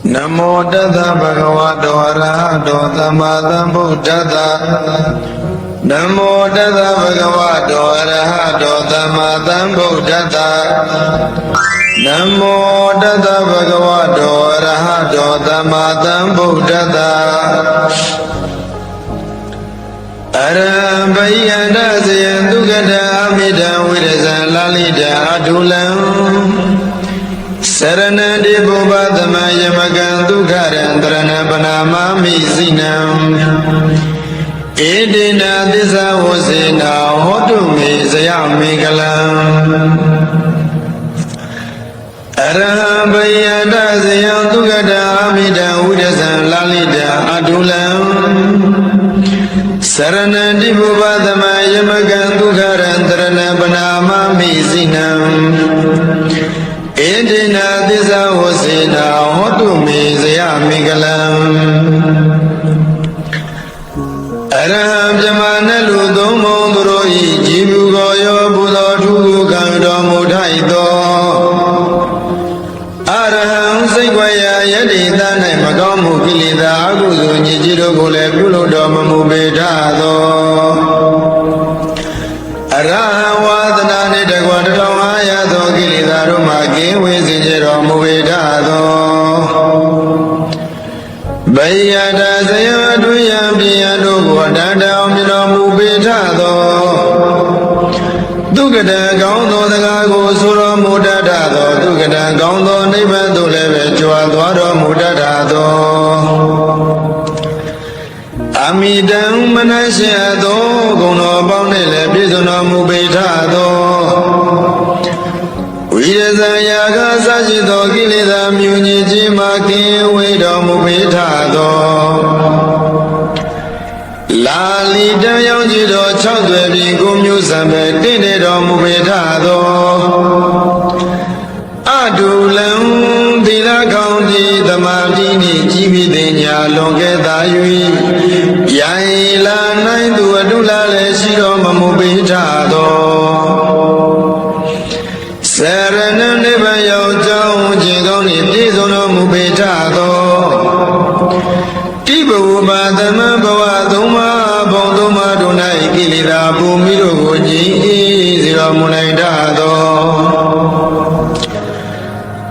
Namo Tassa Bhagavato Arahato Samma Sambuddhassa Namo Tassa Bhagavato Arahato Samma Sambuddhassa Namo Tassa Bhagavato Arahato Samma Sambuddhassa Arabhayana Sayantu Gata Amida Virasa Lalita Adulam Saranadi Bhubadama Yamagantu Karantarana Panamami Sinam Edina Disa Hosina Hotumi Sayamikalam Arabhayana Sayantu Gata Amida Virasa Lalita Adulam Saranadi Bhubadama Yamagantu Karantarana Panamami Sinam Edina Disa Hosina Hotumi Sayamikalam Araham Jamana Ludomo Duroi Jibu Goyo Buddha Tugu Kando Mudhaito Araham Saigwaya Yadi Dana Magamu Kilida Aguzu Nijiro Gule Pulo Doma Mubedado Araham Wadana Nidagwada Ayato Kilidaro Magi Wizijero Mubedado Bayada Sayadu Yambiado Wadada Omino Mubedado Dugada Gaundo the Gago Suro Mudadado Dugada Gaundo Nibando Leve Chuadwado Mudadado Amidam Manasiado Gono Bonele Bisono Mubedado Yaga Sajito Kilida Muniji Maki Wido Mubitado Lalita Yonjido Chadwebi Gumyu Sabe Dido Mubitado Adulam Dila County Tamadini Jibi Denya Longeta Yui Yaila Naidu Adula Lesido Mubitado Saranam Nebayo Jao Jigoni Tizono Mubetado Tibu Badama Bawaduma Bonduma Dunai Kilida Bumiro Goji Zira Munaidado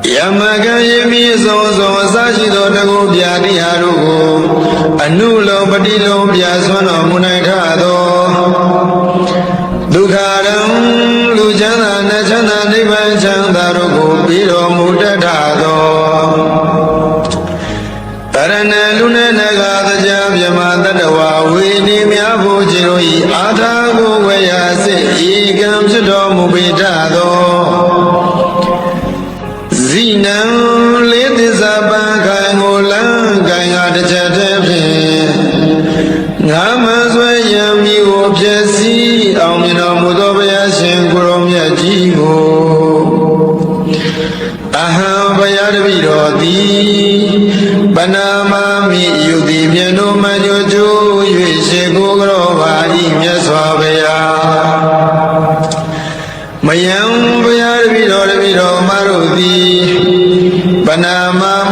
Yamaga Yemi Zozo Sajido Dago Biadi Harugo Anulo Badilo Biaswano Munaidado Dukharam Lujana Nachana Nivan Chandarugo Piro Mudadado Tarana Luna Nagada Javyama Tadawa Vini Miabu Jiroi Atago Vayase Igam Sudo Mubitado Zinam Lidisaba Kangolan Kangada Chatapi Namazwa Yami Objesi Amina Mudobaya Shenkurom Yajigo Aham Bayadvirodi Banama Mi Yudi Miano Majojo Yeshego Grovari Myaswabaya Mayam Bayadvirodi Marudi Banama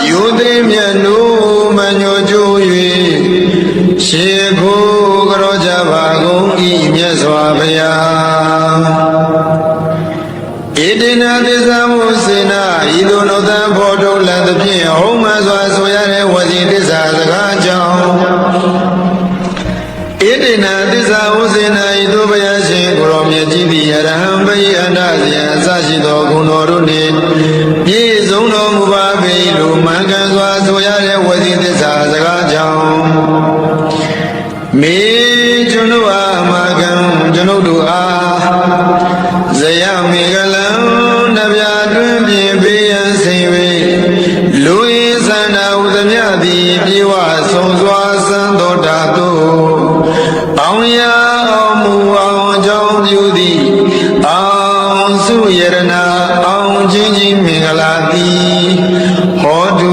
Yudi Miano Majojo Shego Grojabago Myaswabaya Edina Desamusina Idono the Bodo Land of Pin Homas was where was in this Azagajam Edina Desamusina Idobayashi Gromia Jibi Arahambay and Azia Sashido Gunoruni Yezuno Mubabe Lumagas was where was in this Azagajam Me Junua Magam Junudua Zayami Galam Navyadun Bian Sivi Louis and Audanyadi Biwa Sonzwa Sando Datu Auya Amu Jom Yudi Aum Suyerna Aum Jinji Migalati Hodu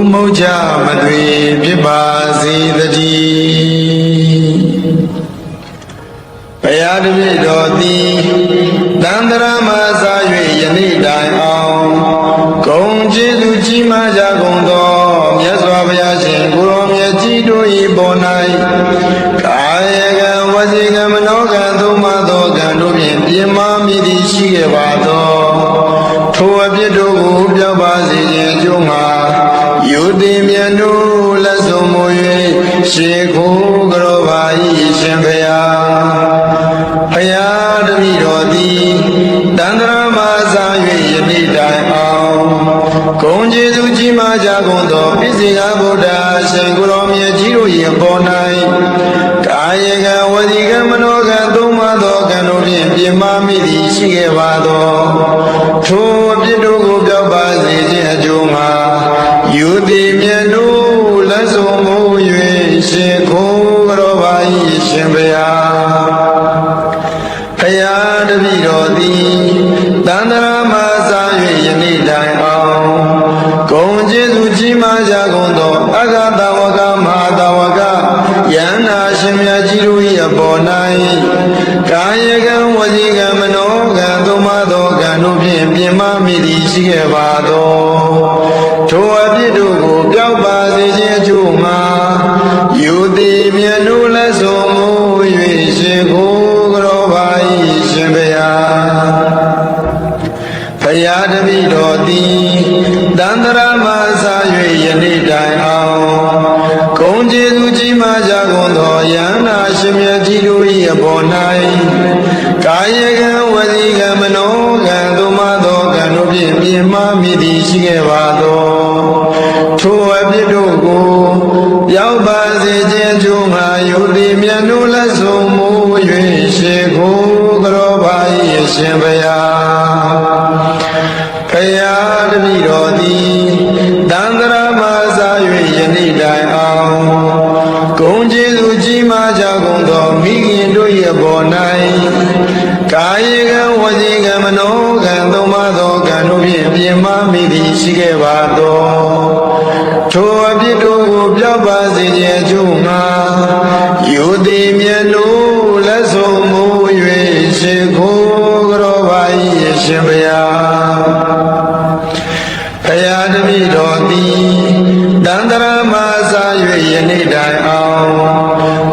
Moja Madri Bibazi the Ji Payadvi Dodi Dandara Maza Yani Dai Aum Gong Jidu Jim ထိုအပြစ်တို့ကိုပြောက်ပါစေခြင်းအကျိုးမှာယူသည်မြတ်တို့လက်ဆုံးမူ၍ရှေခိုးကြောပါ၏ရှင်ဘုရားဘုရားတပည့်တော်သည်တန်ត្រာမစာ၍ယနေ့တိုင်အောင်ဂုဏ်ကျေးဇူးကြီးမားကြကုန်သောပိစိကဗုဒ္ဓရှင်ကိုယ်တော်မြတ်ကြီးတို့၏ပေါ်၌ကာယကဝစီကမနောကသုံးပါးသောကံတို့ဖြင့်ပြမမိသည်ရှိခဲ့ပါသောထိုအပြစ်တို့ကိုပြောက်ပါစေခြင်းအကျိုးမှာယူသည်မြတ်တို့လက်ဆုံးမူ၍ရှင်ခိုးကြောပါ၏ရှင်ဘုရားဘုရားတပည့်တော်သည်တန်ត្រာမစာ၍ယနေ့တိုင်အောင်ဂုဏ်ကျေးဇူးကြီးမားကြကုန်သောအဂတဝကမဟာတဝကယန္နာရှင်မြတ်ကြီးတို့၏အပေါ်၌ကာယကံဝစီကံမနောကံသုံးပါးသောကံတို့ဖြင့်ပြင်မမိသည်ရှိခဲ့ပါသောထိုအပြစ်တို့ကိုပြောက်ပါစေခြင်းအကျိုးမှာယူသည်မြတ်တို့လက်ဆုံးမူ၍ရှင်ကိုယ်ကြောပါ၏ရှင်ဘုရားတပည့်တော်သည်တန်ត្រာမစာ၍ယနေ့တိုင်အောင်ဂုဏ်ကျေးဇူးကြီးမားကြကုန်သောယန္နာရှင်မြတ်ကြီးတို့၏အပေါ်၌ကာယကံဝစီကံမနောကံသုံးပါးသောကံတို့ဖြင့်ပြင်မမိသည်ရှိခဲ့ပါသောထိုအပြစ်တို့ကိုရောက်ပါစေခြင်းအကျိုးငါယူသည်မြတ်တို့လက်ဆုံးမူ၍ရှေခိုးကြောပါ၏ရှင်ဘုရားဘုရားတပည့်တော်သည်တန်ត្រာမစာ၍ယနေ့တိုင်အောင်ဂုဏ်ကျေးဇူးကြီးမားကြကုန်သောမိခင်တို့၏အပေါ်၌ကာယကံဝစီကံမနောကံသုံးပါးသောကံတို့ဖြင့်ပြင်မမိသည်ရှိခဲ့ပါသောထိုအပြစ်တို့ကိုပြောက်ပါစေခြင်းအကျိုးမှာယူသည်မြတ်တို့လက်ဆုံးမူ၍ရှေခိုးကြောပါ၏ရှင်ဘုရားဘုရားတပည့်တော်သည်တန်ត្រာမစာ၍ယနေ့တိုင်အောင်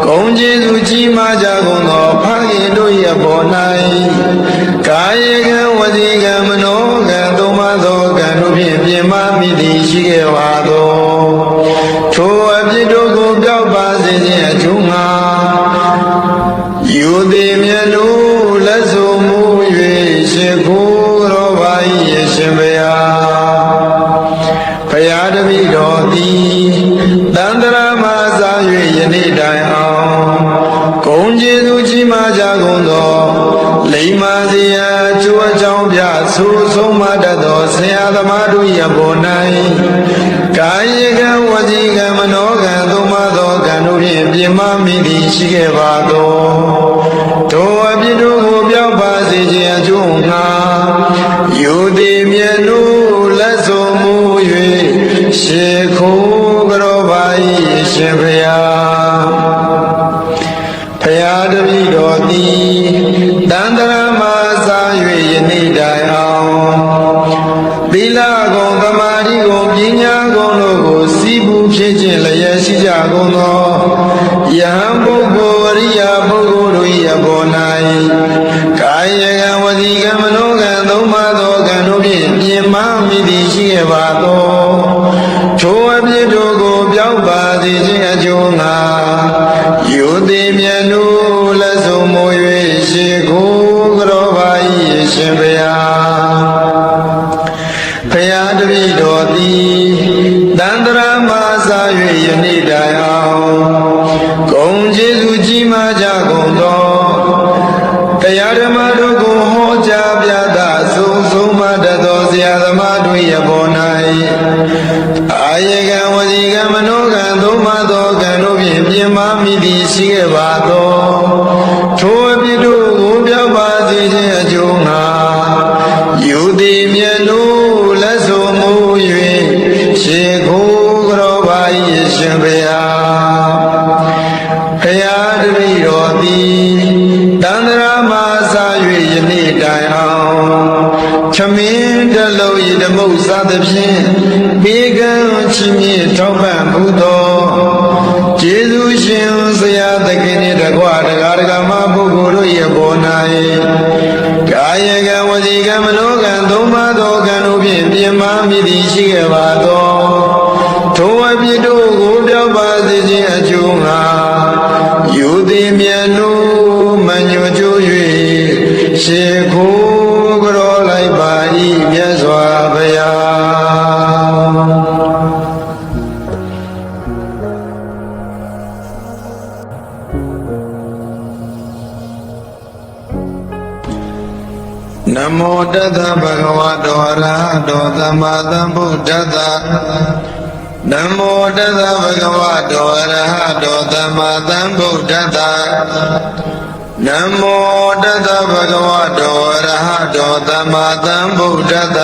ဂုဏ်ကျေးဇူးကြီးမားကြကုန်သောဖခင်တို့၏အပေါ်၌ကာယကံဝစီကံမနောကံသုံးပါးသောကံတို့ဖြင့်ပြင်မမိသည်ရှိခဲ့ပါသောထိုအပြစ်တို့ကိုပြောက်ပါစေခြင်းအကျိုးမှာယူသည်မြတ်တို့လက်ဆုံးမူ၍ရှင်ခိုးကြောပါ၏ရှင်ဘုရားဘုရားတပည့်တော်သည်တန်ត្រာမစာ၍ယနေ့တိုင်အောင်ဂုဏ်ကျေးဇူးကြီးမားကြကုန်သောလိမ္မာစရာအကျိုးအကြောင်းပြဆိုဆုံးမတတ်သောဆရာသမားတို့၏အပေါ်၌ကာယကံဝစီကံမနောကံသုံးပါးသောကံတို့ဖြင့်ပြင်မမိသည်ရှိခဲ့ပါသောထိုအပြစ်တို့ကိုပြောက်ပါစေခြင်းအကျိုးငှာယူသည်မြတ်တို့လက်ဆုံးမူ၍ရှေခိုးကြောပါ၏ရှင်ဘုရားဘုရားတပည့်တော်သည်တန်ត្រာမစာ၍ယနေ့တိုင်အောင်သီလဂုဏ်သမာဓိဂုဏ်ပညာဂုဏ်တို့ကိုစီးပူးဖြစ်ခြင်းလျက်ရှိကြကုန်သောယဟန်ပုဂ္ဂိုလ်အရိယာပုဂ္ဂိုလ်တို့၏အပေါ်၌ကာယကံဝစီကံမနောကံသုံးပါးသောကံတို့ဖြင့်ပြင်မမိသည်ရှိခဲ့ပါသောထိုအပြစ်တို့ကိုပြောက်ပါစေခြင်းအကျိုးငှာယူသည်မြတ်တို့လက်ဆုံးမူ၍ရှေခိုးကြောပါ၏ရှင်ဘုရားဘုရားတပည့်တော်သည်တန်ត្រာမစာ၍ယနေ့တိုင်အောင်ဂုဏ်ကျေးဇူးကြီးမားကြကုန်သောတရားဓမ္မတို့ကိုဟောကြားပြသဆုံးမတတ်သောဆရာသမားတို့၏အပေါ်၌အာယေကံဝစီကံမနောကံသုံးပါးသောကံတို့ဖြင့်ပြင်မမိသည်ရှိခဲ့ပါသောထိုအပြစ်တို့ကိုပြောက်ပါစေခြင်းအကျိုးငှာယူသည်မြတ်တို့လက်ဆုံးမူ၍ရှေခိုးကြောပါ၏ရှင်ဘုရားဘုရားတပည့်တော်သည်တန်ត្រာမစာ၍ယနေ့တိုင်အောင်ခမင်းတလုံးဤဓမ္မုစသဖြင့်ဘေကံချီးမြှင့်ထောက်ပံ့မှုသောကျေးဇူးရှင်ဆရာသခင်နှင့်တကွတရားဓမ္မပုဂ္ဂိုလ်တို့၏အပေါ်၌ကာယကံဝစီကံမနောကံသုံးပါးသောကံ မာမိသည်ရှိခဲ့ပါသောထိုအပြစ်တို့ကိုပြောက်ပါစေခြင်းအကျိုးငါယူသည်မြတ်လို့မညွတ်ကြွ၍ရှေခိုးကြောလိုက်ပါ၏မြတ်စွာဘုရားနမောတသဗ္ဗဂဝတောအရဟတောသမ္မာသမ္ဗုဒ္ဓတ္တနမောတသဗ္ဗဂဝတောအရဟတောသမ္မာသမ္ဗုဒ္ဓတ္တနမောတသဗ္ဗဂဝတောအရဟတောသမ္မာသမ္ဗုဒ္ဓတ္တ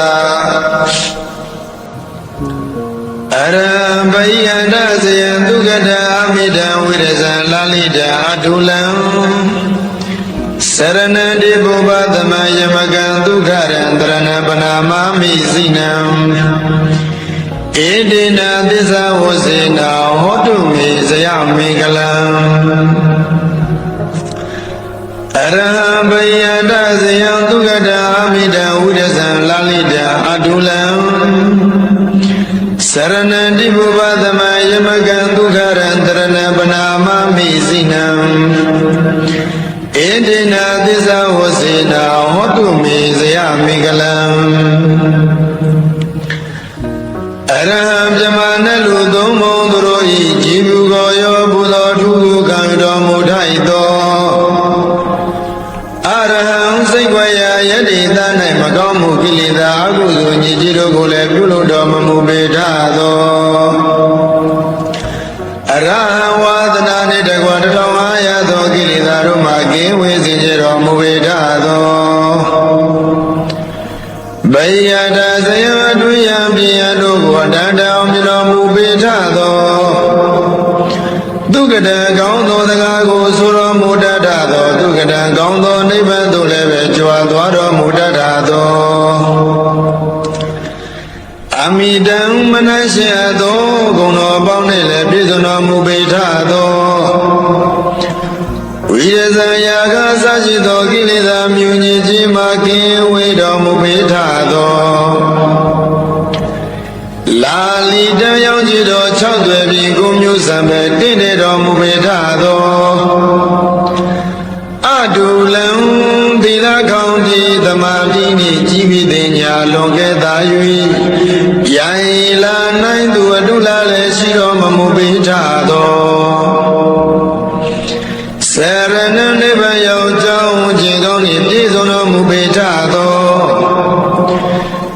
အရဟံဘယန္တဇယံဒုက္ကတအမိတံဝိရဇံလာလိတံအထုလံစရဏတိဘုဗ္ဗသမယမကံဒုက္ခရံတရဏပနာမမိစိနံဧတေနသစ္စာဝစေနာဟောတုမေဇယမေကလံအရဟံဘယန္တဇယံဒုက္ကတအမိတံဝိရဇံလာလိတံအထုလံစရဏတိဘုဗ္ဗသမယမကံဒုက္ခရံတရဏပနာမမိစိနံဧတေနသစ္စာဝစေနာဟောတုမေဇယမေကလံအရဟံပြမနလူသုံးဘုံသူတို့ဤကြည်ဘူးကိုရောဘုသောထုခုကံတော်မူထိုက်သောအရဟံစိတ်ဝရယတိသ၌မကောင်းမှုကိလေသာအကုသိုလ်ညစ်ကြေးတို့ကိုလည်းပြုလို့တော်မမူပေထသောအရဟံဝါဒနာနှင့်တကွ1500သောကိလေသာတို့မှကင်းဝေးစေတော်မူပေထသောဘယယတဇယံအတွင်းယံပြယတို့ကိုတန်တောင်မြတော်မူပေထသောဒုက္ကတံကောင်းသောစကားကိုဆိုတော်မူတတ်သောဒုက္ကတံကောင်းသောနိဗ္ဗာန်သို့လည်းပဲကြွားသွားတော်မူတတ်သောအမိတံမနရှိသောဂုဏ်တော်ပေါင်းနှင့်လည်းပြည့်စုံတော်မူပေထသောဝိရဇံယာကစရှိသောကိလေသာမြူညစ်ခြင်းမှကင်းဝေးတော်မူပေထသောလာလီတံရောက်ကြည်တော်6သွယ်ပြီးကိုမျိုးစံပဲတင့်တယ်တော်မူပေထသောအတုလံသီလကောင်းကြီးသမာဓိနှင့်ကြီးပြီးတဲ့ညာလွန်ခဲ့သာ၍ယံလာနိုင်သူအတုလာလည်းရှိတော်မမူပေထသောစရဏနိဗ္ဗာန်ရောက်ကြောင်းခြင်းကောင်းနှင့်ပြည့်စုံတော်မူပေထသော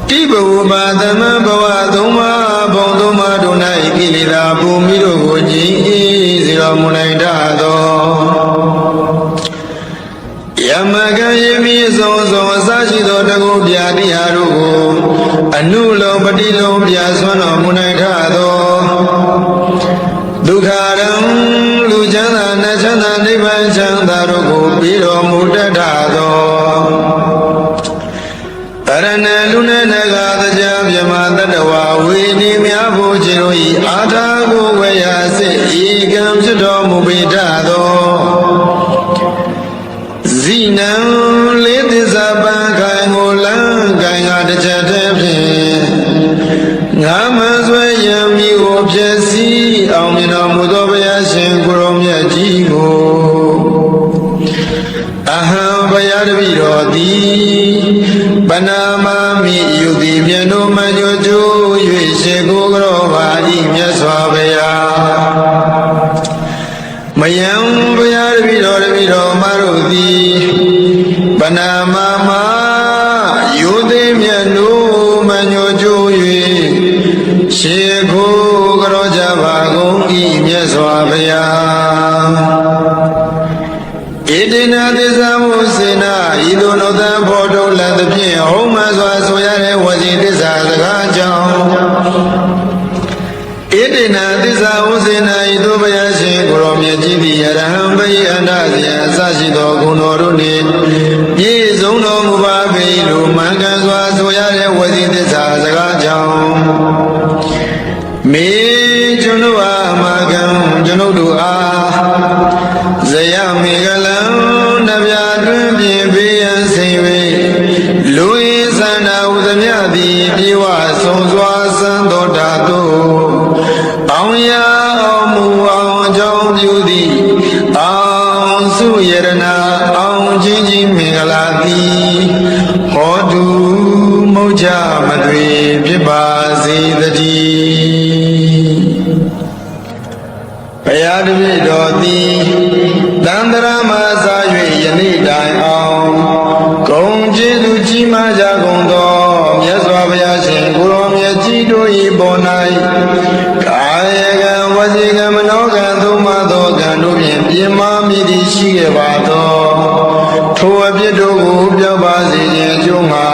တိဘဝပါသမံဘဝသုံးပါးဘုံသုံးပါးတို့၌ကိလေသာပူမိတို့ကိုကြည်စေတော်မူနိုင်သောယမကံယေမိဆုံးဆုံးအစရှိသောတကုပြာတိဟာတို့ကိုအနုလောပတိလုံးပြဆွမ်းတော်မူနိုင်သောဒုက္ခရံလူချမ်းသာနတ်ချမ်းသာနိဗ္ဗာန်ချမ်းသာတို့ကိုပြီးတော်မူတတ်သောပရဏလူနဲ့နဂါသကြမြမတတဝဝေနိမြဖို့ခြင်းတို့ဤအာထာကိုဝေယစိဧကံဖြစ်တော်မူပေထသောဇိနံလေးသစ္စာပံခိုင်ကိုလန်းခိုင်ကတစ်ချက်တည်းဖြင့်ငါမဆွဲရံမိကိုဖြစ်စီအောင်မြင်တော်မူသောဘုရားရှင်ကိုရောမြတ်ကြီးကိုအဟံဘုရားတပည့်တော်သည်ပနာမမိယူသည်မြတ်တို့မညွတ်ကျိုး၍ရှေကိုကြောပါ၏မြတ်စွာဘုရားမယံဘုရားတပည့်တော်မတို့သည်ပနာမမယူသည်မြတ်တို့မညွတ်ကျိုး၍ရှေကိုကြောကြပါကုန်၏မြတ်စွာဘုရားဣတိနာသစ္စာမုစေနာဤသို့နောသံဖော်ထုတ်လသဖြင့်ဟုံးမှစွာဆိုရတဲ့ဝစီသစ္စာစကားကြောင့်ဣတိနာသစ္စာဝစေနာဤသို့ဘုရားရှင်ကိုရောမြတ်ကြီးသည်အရဟံဘိအနာဇယအစရှိသောဂုဏ်တော်တို့နှင့်ပြည့်စုံတော်မူပါပေလို့မှန်ကန်စွာဆိုရတဲ့ဝစီသစ္စာစကားကြောင့်မေကျွန်ုပ်အားအမကံကျွန်ုပ်တို့အားဇယမေကလံနဗျာတွင်ပြင်ပေးရန်စိန်၍လူရင်းသန္တာဟုသမျှသည်ပြေဝဆ ဆုံးစွာစံတော်ဓာတုအောင်ရအောင်မူအောင်ကြောင်းပြုသည်အောင်စုယရနာအောင်ချင်းချင်းမင်္ဂလာသည်ဟောတုမုတ်ချမသွေဖြစ်ပါစေတည်းဘုရားတပည့်တော်သည်တန္တရာမှာစား၍ယနေ့တိုင်အောင်ဂုံကျေးဇူးကြီးမားကြကုန်သောမြတ်စွာဘုရားရှင်ကိုရောမြတ်ကြီးတို့၏ပေါ်၌ကာယကံဝစီကံမနောကံသုံးပါးသောကံတို့ဖြင့်ပြင်းမာမိသည်ရှိခဲ့ပါသောထိုအပြစ်တို့ကိုပြောက်ပါစေခြင်းအကျိုးမှာ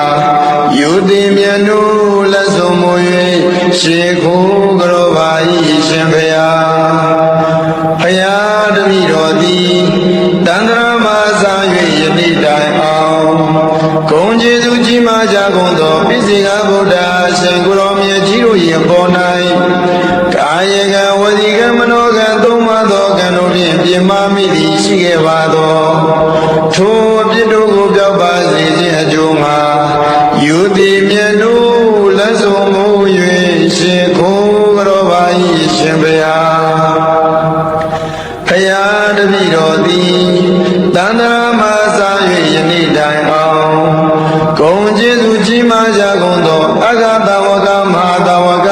ယုတိမြတ်တို့လက်ဆုံးမူ၍ရှေခိုးကြောပါ၏ရှင်ဘုရားဘုရားတပည့်တော်သည်တန္တရာမှာစား၍ယနေ့တိုင်အောင်ဂုံကျေးဇူးကြီးမားကြကုန်သောပိစိကဗုဒ္ဓရှင်ကိုရောမြတ်ကြီးတို့၏ပေါ်၌ကာယကံဝစီကံမနောကံသုံးပါးသောကံတို့ဖြင့်ပြင်းမာမိသည်ရှိခဲ့ပါသောထိုအပြစ်တို့ကိုပြောက်ပါစေခြင်းအကျိုးမှာယုတိမြတ်တို့လက်ဆုံးမူ၍ရှေခိုးကြောပါ၏ရှင်ဘုရားဘုရားတပည့်တော်သည်တန္တရာမှာစား၍ယနေ့တိုင်အောင်ဂုံကျေးဇူးကြီးမားကြကုန်သောအဂတဝကမဟာတဝက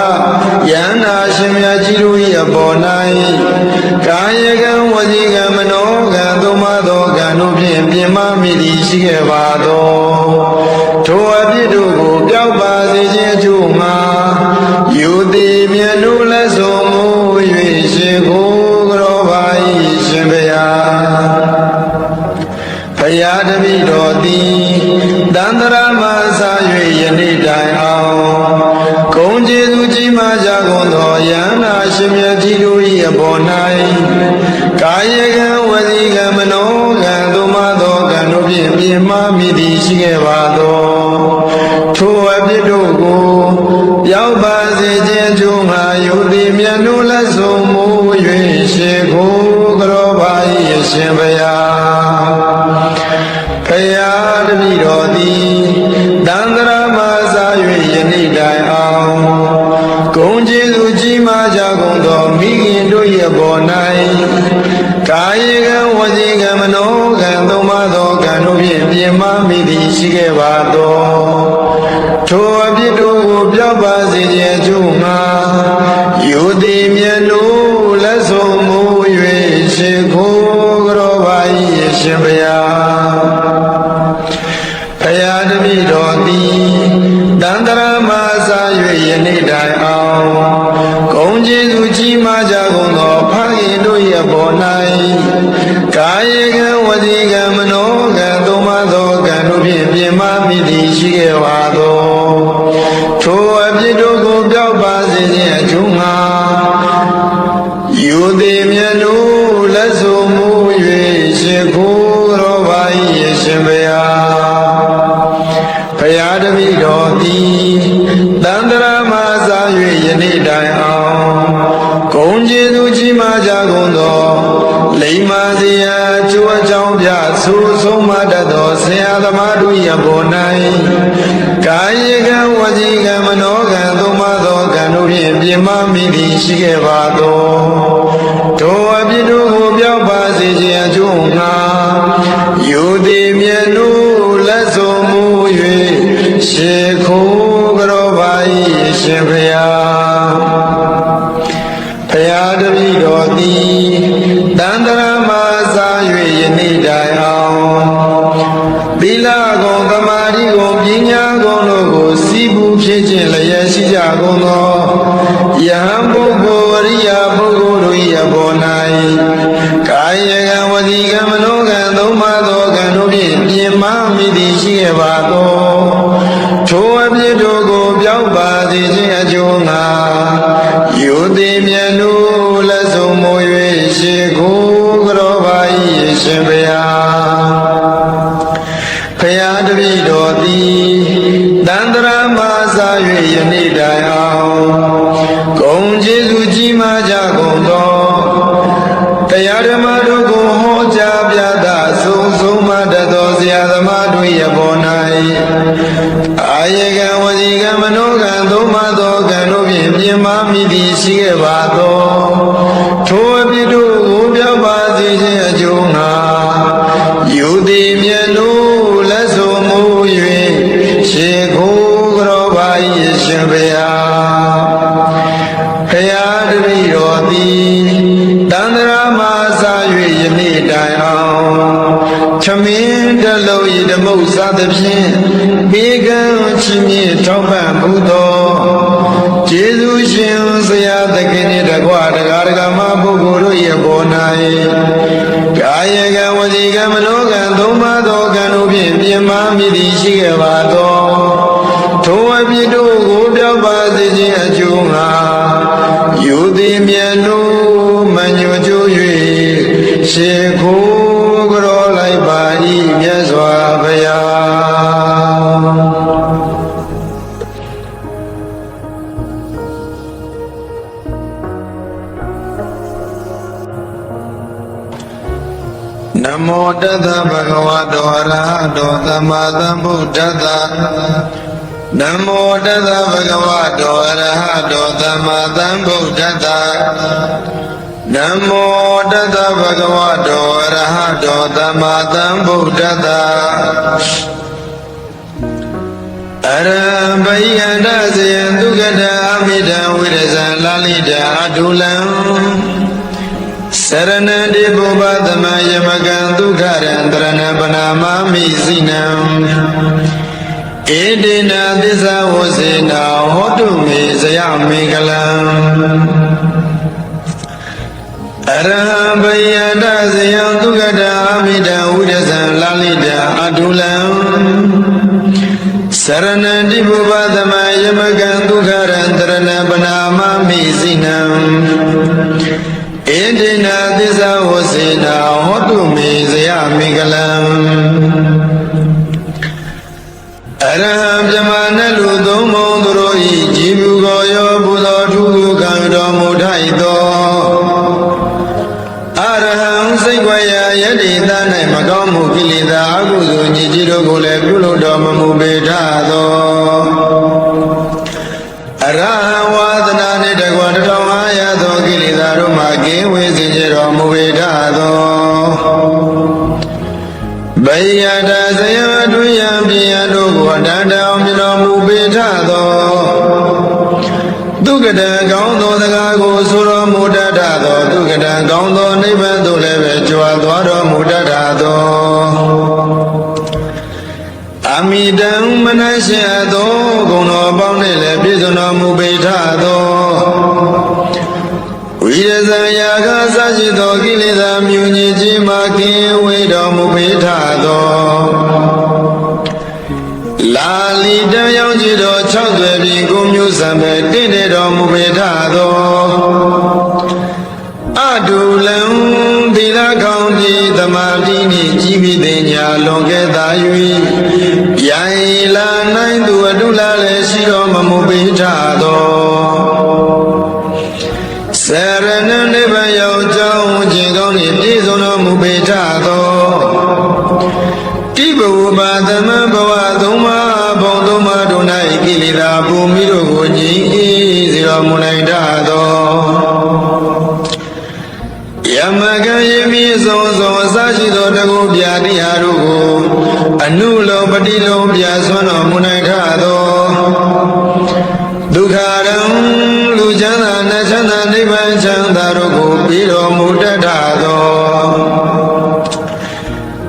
ယန္နာရှင်မြတ်ကြီးတို့၏အပေါ်၌ကာယကံဝစီကံမနောကံသုံးပါးသောကံတို့ဖြင့်ပြင်းမာမိသည်ရှိခဲ့ပါသောထိုအပြစ်တို့ကိုပြောက်ပါစေခြင်းအကျိုးမှာယုတိမြတ်တို့လက်ဆုံးမူ၍ရှေခိုးကြောပါ၏ရှင်ဘုရားဘုရားတပည့်တော်သည်တန္တရာမှာစား၍ယနေ့တိုင်အောင်ဂုံကျေးဇူးကြီးမားကြကုန်သောယန္နာရှင်မြတ်ကြီးတို့၏အပေါ်၌ကာယကံဝစီကံမနောကံသုံးပါးသောကံတို့ဖြင့်ပြင်းမာမိသည်ရှိခဲ့ပါသောထိုအပြစ်တို့ကိုပြောက်ပါစေခြင်းအကျိုးငါယုတိမြတ်တို့လက်ဆုံးမူ၍ရှေခိုးကြောပါ၏ရှင်ဘုရားဘုရားတပည့်တော်သည်တန္တရာမှာစား၍ယနေ့တိုင်အောင်ဂုံကျေးဇူးကြီးမားကြကုန်သောမိခင်တို့၏အပေါ်၌ကာယကံဝစီကံမနောကံသုံးပါးသောကံတို့ဖြင့်ပြင်းမာမိသည်ရှိခဲ့ပါသောထိုအပြစ်တို့ကိုပြောက်ပါစေခြင်းအကျိုးမှာယုတိမြတ်တို့လက်ဆုံးမူ၍ရှေခိုးကြောပါ၏ရှင်ဘုရားဘုရားတပည့်တော်သည်တန္တရာမှာစား၍ယနေ့တိုင်အောင်ဂုံကျေးဇူးကြီးမားကြကုန်သောဖခင်တို့၏အပေါ်၌ကာယကံဝစီကံမနောကံသုံးပါးသောကံတို့ဖြင့်ပြင်းမာမိသည်ရှိခဲ့ပါသောထိုအပြစ်တို့ကိုပြောက်ပါစေခြင်းအကျိုးငှာယုတိမြတ်တို့လက်ဆုံးမူ၍ရှေခိုးကြောပါ၏ရှင်ဘုရားဘုရားတပည့်တော်သည်တန္တရာမှာစား၍ယနေ့တိုင်အောင်ဂုံကျေးဇူးကြီးမားကြကုန်သောလိမ္မာစရာအကျိုးအကြောင်းပြဆိုဆုံးမတတ်သောဆရာသမားတို့၏အပေါ်၌ကာယကံဝစီကံမနောကံသုံးပါးသောကံတို့ဖြင့်ပြင်းမာမိသည်ရှိခဲ့ပါသောထိုအပြစ်တို့ကိုပြောက်ပါစေခြင်းအကျိုးငှာယုတိမြတ်တို့လက်ဆုံးမူ၍ရှေခိုးကြောပါ၏ရှင်ဘုရားဘုရားတပည့်တော်သည်တန္တရာမှာစား၍ယနေ့တိုင်အောင်သီလကုံသမာဓိကုံပညာကုံတို့ကိုစီးပူးဖြစ်ခြင်းလျက်ရှိကြကုန်သောယဟန်ပုဂ္ဂိုလ်အရိယာပုဂ္ဂိုလ်တို့၏အပေါ်၌ကာယကံဝစီကံမနောကံသုံးပါးသောကံတို့ဖြင့်ပြင်းမာမိသည်ရှိခဲ့ပါသောထိုအပြစ်တို့ကိုပြောက်ပါစေခြင်းအကျိုးငှာယုတိမြတ်တို့လက်ဆုံးမူ၍ရှေခိုးကြောပါ၏ရှင်ဘုရားဘုရားတပည့်တော်သည်တန္တရာမှာစား၍ယနေ့တိုင်အောင်ဂုံကျေးဇူးကြီးမားကြကုန်သောတရားဓမ္မတို့ကိုဟောကြားပြသဆုံးမတတ်သောဆရာသမားတို့၏အပေါ်၌အာယကံဝစီကံမနောကံ သုံးပါးသောကံတို့ဖြင့်ပြင်မာမိသည်ရှိခဲ့ပါသောထိုအပြစ်တို့ကိုပြောင်းပါစေခြင်းအကျိုးငှာယူသည်မြတ်လို့လက်ဆိုမူ၍ရှေခိုးကြောပါ၏ရှင်ဘုရားဘုရားတပည့်တော်သည်တန္တရာမှာစာ၍ယနေ့တိုင်အောင်ခမင်းတလုံးဤဓမ္မုစသဖြင့်ဘေကံချီးမြှင့်ထောက်ပံ့မှုသောကျေးဇူးရှင်ဆရာသခင်နှင့်တကွတရားဓမ္မပုဂ္ဂိုလ်တို့၏အပေါ်၌ကာယကံဝစီကံမနောကံသုံးပါးသောကံတို့ဖြင့်ပြင်မာမိသည်ရှိခဲ့ပါသောထိုအပြစ်တို့ကိုပြောင်းပါစေခြင်းအကျိုးငှာယူသည်မြတ်လို့မညွတ်ကြွ၍ရှေခိုးကြောလိုက်ပါ၏မြတ်စွာဘုရားနမောတတ္တဗဂဝတောအရဟတောသမ္မာသမ္ဗုဒ္ဓတ္တနမောတတ္တဗဂဝတောအရဟတောသမ္မာသမ္ဗုဒ္ဓတ္တနမောတတ္တဗဂဝတောအရဟတောသမ္မာသမ္ဗုဒ္ဓတ္တအရဟံဘိယန္တစေယံဒုက္ကတအမိတံဝိရဇံလာလိတံအတုလံစရဏံတိပုပ္ပသမယမကံဒုက္ခရံတရဏပနာမမိစိနံဧတေနသစ္စာဝစေနာဟောတုမေဇယမေကလံအရဟံဘယန္တဇယံဒုက္ခတာအမိတံဝိရဇံလာလိတံအတုလံစရဏံတိပုပ္ပသမယမကံဒုက္ခရံတရဏပနာမမိစိနံဧတေနသစ္စာဝစေနာဟောတုမေဇယမေကလံအရဟံပြမနလူသုံးမုံသူတို့ဤကြည်ဘူးကိုရောဘုသောထုခုခံတော်မူထိုက်သောအရဟံစိတ်ွယ်ရာယတိသား၌မကောင်းမှုကိလေသာအကုသိုလ်ညစ်ကြေးတို့ကိုလည်းပြုလုပ်တော်မမူပေထသောအရဟံဝါဒနာနှင့်တကွ1500သောကိလေသာတို့မှကင်းဝေးစေတော်မူပေထသောဘိယတဇယတွင်ယံပြယတို့ကိုတန်တောင်မြတော်မူပေထသောဒုက္ကတံကောင်းသောစကားကိုဆိုတော်မူတတ်သောဒုက္ကတံကောင်းသောနိဗ္ဗာန်သို့လည်းပဲကြွားသွားတော်မူတတ်သောအမိတံမနရှိသောဂုဏ်တော်ပေါင်းနှင့်လည်းပြည့်စုံတော်မူပေထသောဝိရဇံယာကစရှိသောကိလေသာမြူညစ်ခြင်းမှကင်းဝေးတော်မူပေထသောလာလီတံရောက်ကြည်တော်6သွယ်ပြင်ကိုမျိုးစံပဲတင့်တယ်တော်မူပေထသောအတုလံသီလကောင်းကြီးသမာဓိနှင့်ကြီးပြီးတဲ့ညာလွန်ကဲ့သာ၍ယံလာနိုင်သူအတုလာလည်းရှိတော်မမူပေထသောစရဏနိဗ္ဗာန်ရောက်ကြောင်းခြင်းကောင်းနှင့်ပြည့်စုံတော်မူပေထသောတိဘဝပါသမံဘဝသုံးပါးဘုံသုံးပါးတို့၌ကိလေသာပူမိတို့ကိုငြိမ်းအေးစေတော်မူနိုင်တတ်သောယမကံယမိဆုံးဆုံးအစရှိသောတကုပြာတိဟာတို့ကိုအနုလောပတိလောပြဆွမ်းတော်မူနိုင်တတ်သောဒုက္ခရံလူချမ်းသာနတ်ချမ်းသာနိဗ္ဗာန်ချမ်းသာတို့ကိုပြီးတော်မူတတ်သော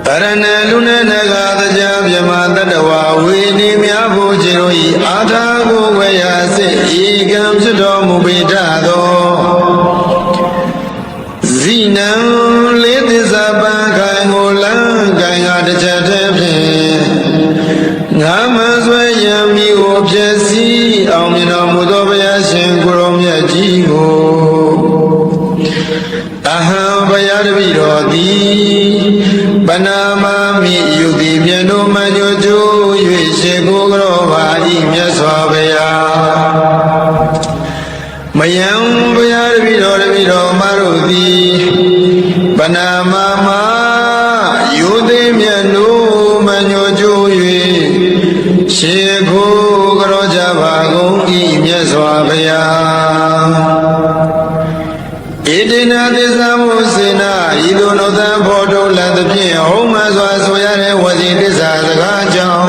ပရဏလူနဲ့နဂါတရားမြမတတဝဝေနေများဖို့ခြေတို့ဤအာထာကိုဝေယစိဧကံဖြစ်တော်မူပေတတ်သောဇိနံလေးသစ္စာပံခိုင်ကိုလန်းကိုင်ကတစ်ချက်တည်းဖြင့်ငါမဆွဲရံမိကိုဖြစ်စီအောင်မြင်တော်မူသောဘုရားရှင်ကိုရောမြတ်ကြီးကိုအဟံဘုရားတပည့်တော်သည်ပနာမမိယုတိမြတ်တို့မှညွှန်ကြိုး၍ရှေကိုကြောပါ၏မြတ်စွာဘုရားမယံဘုရားတပည့်တော်မတို့သည်ပနာမမယုတိမြတ်တို့မှညွှန်ကြိုး၍ရှေကိုကြောကြပါကုန်၏ ဘုရားဣတိနာသစ္စာမုစေနာဤသို့နောသံဖို့ထုတ်လက်သဖြင့်ဟုတ်မှန်စွာဆိုရတဲ့ဝစီသစ္စာစကားကြောင့်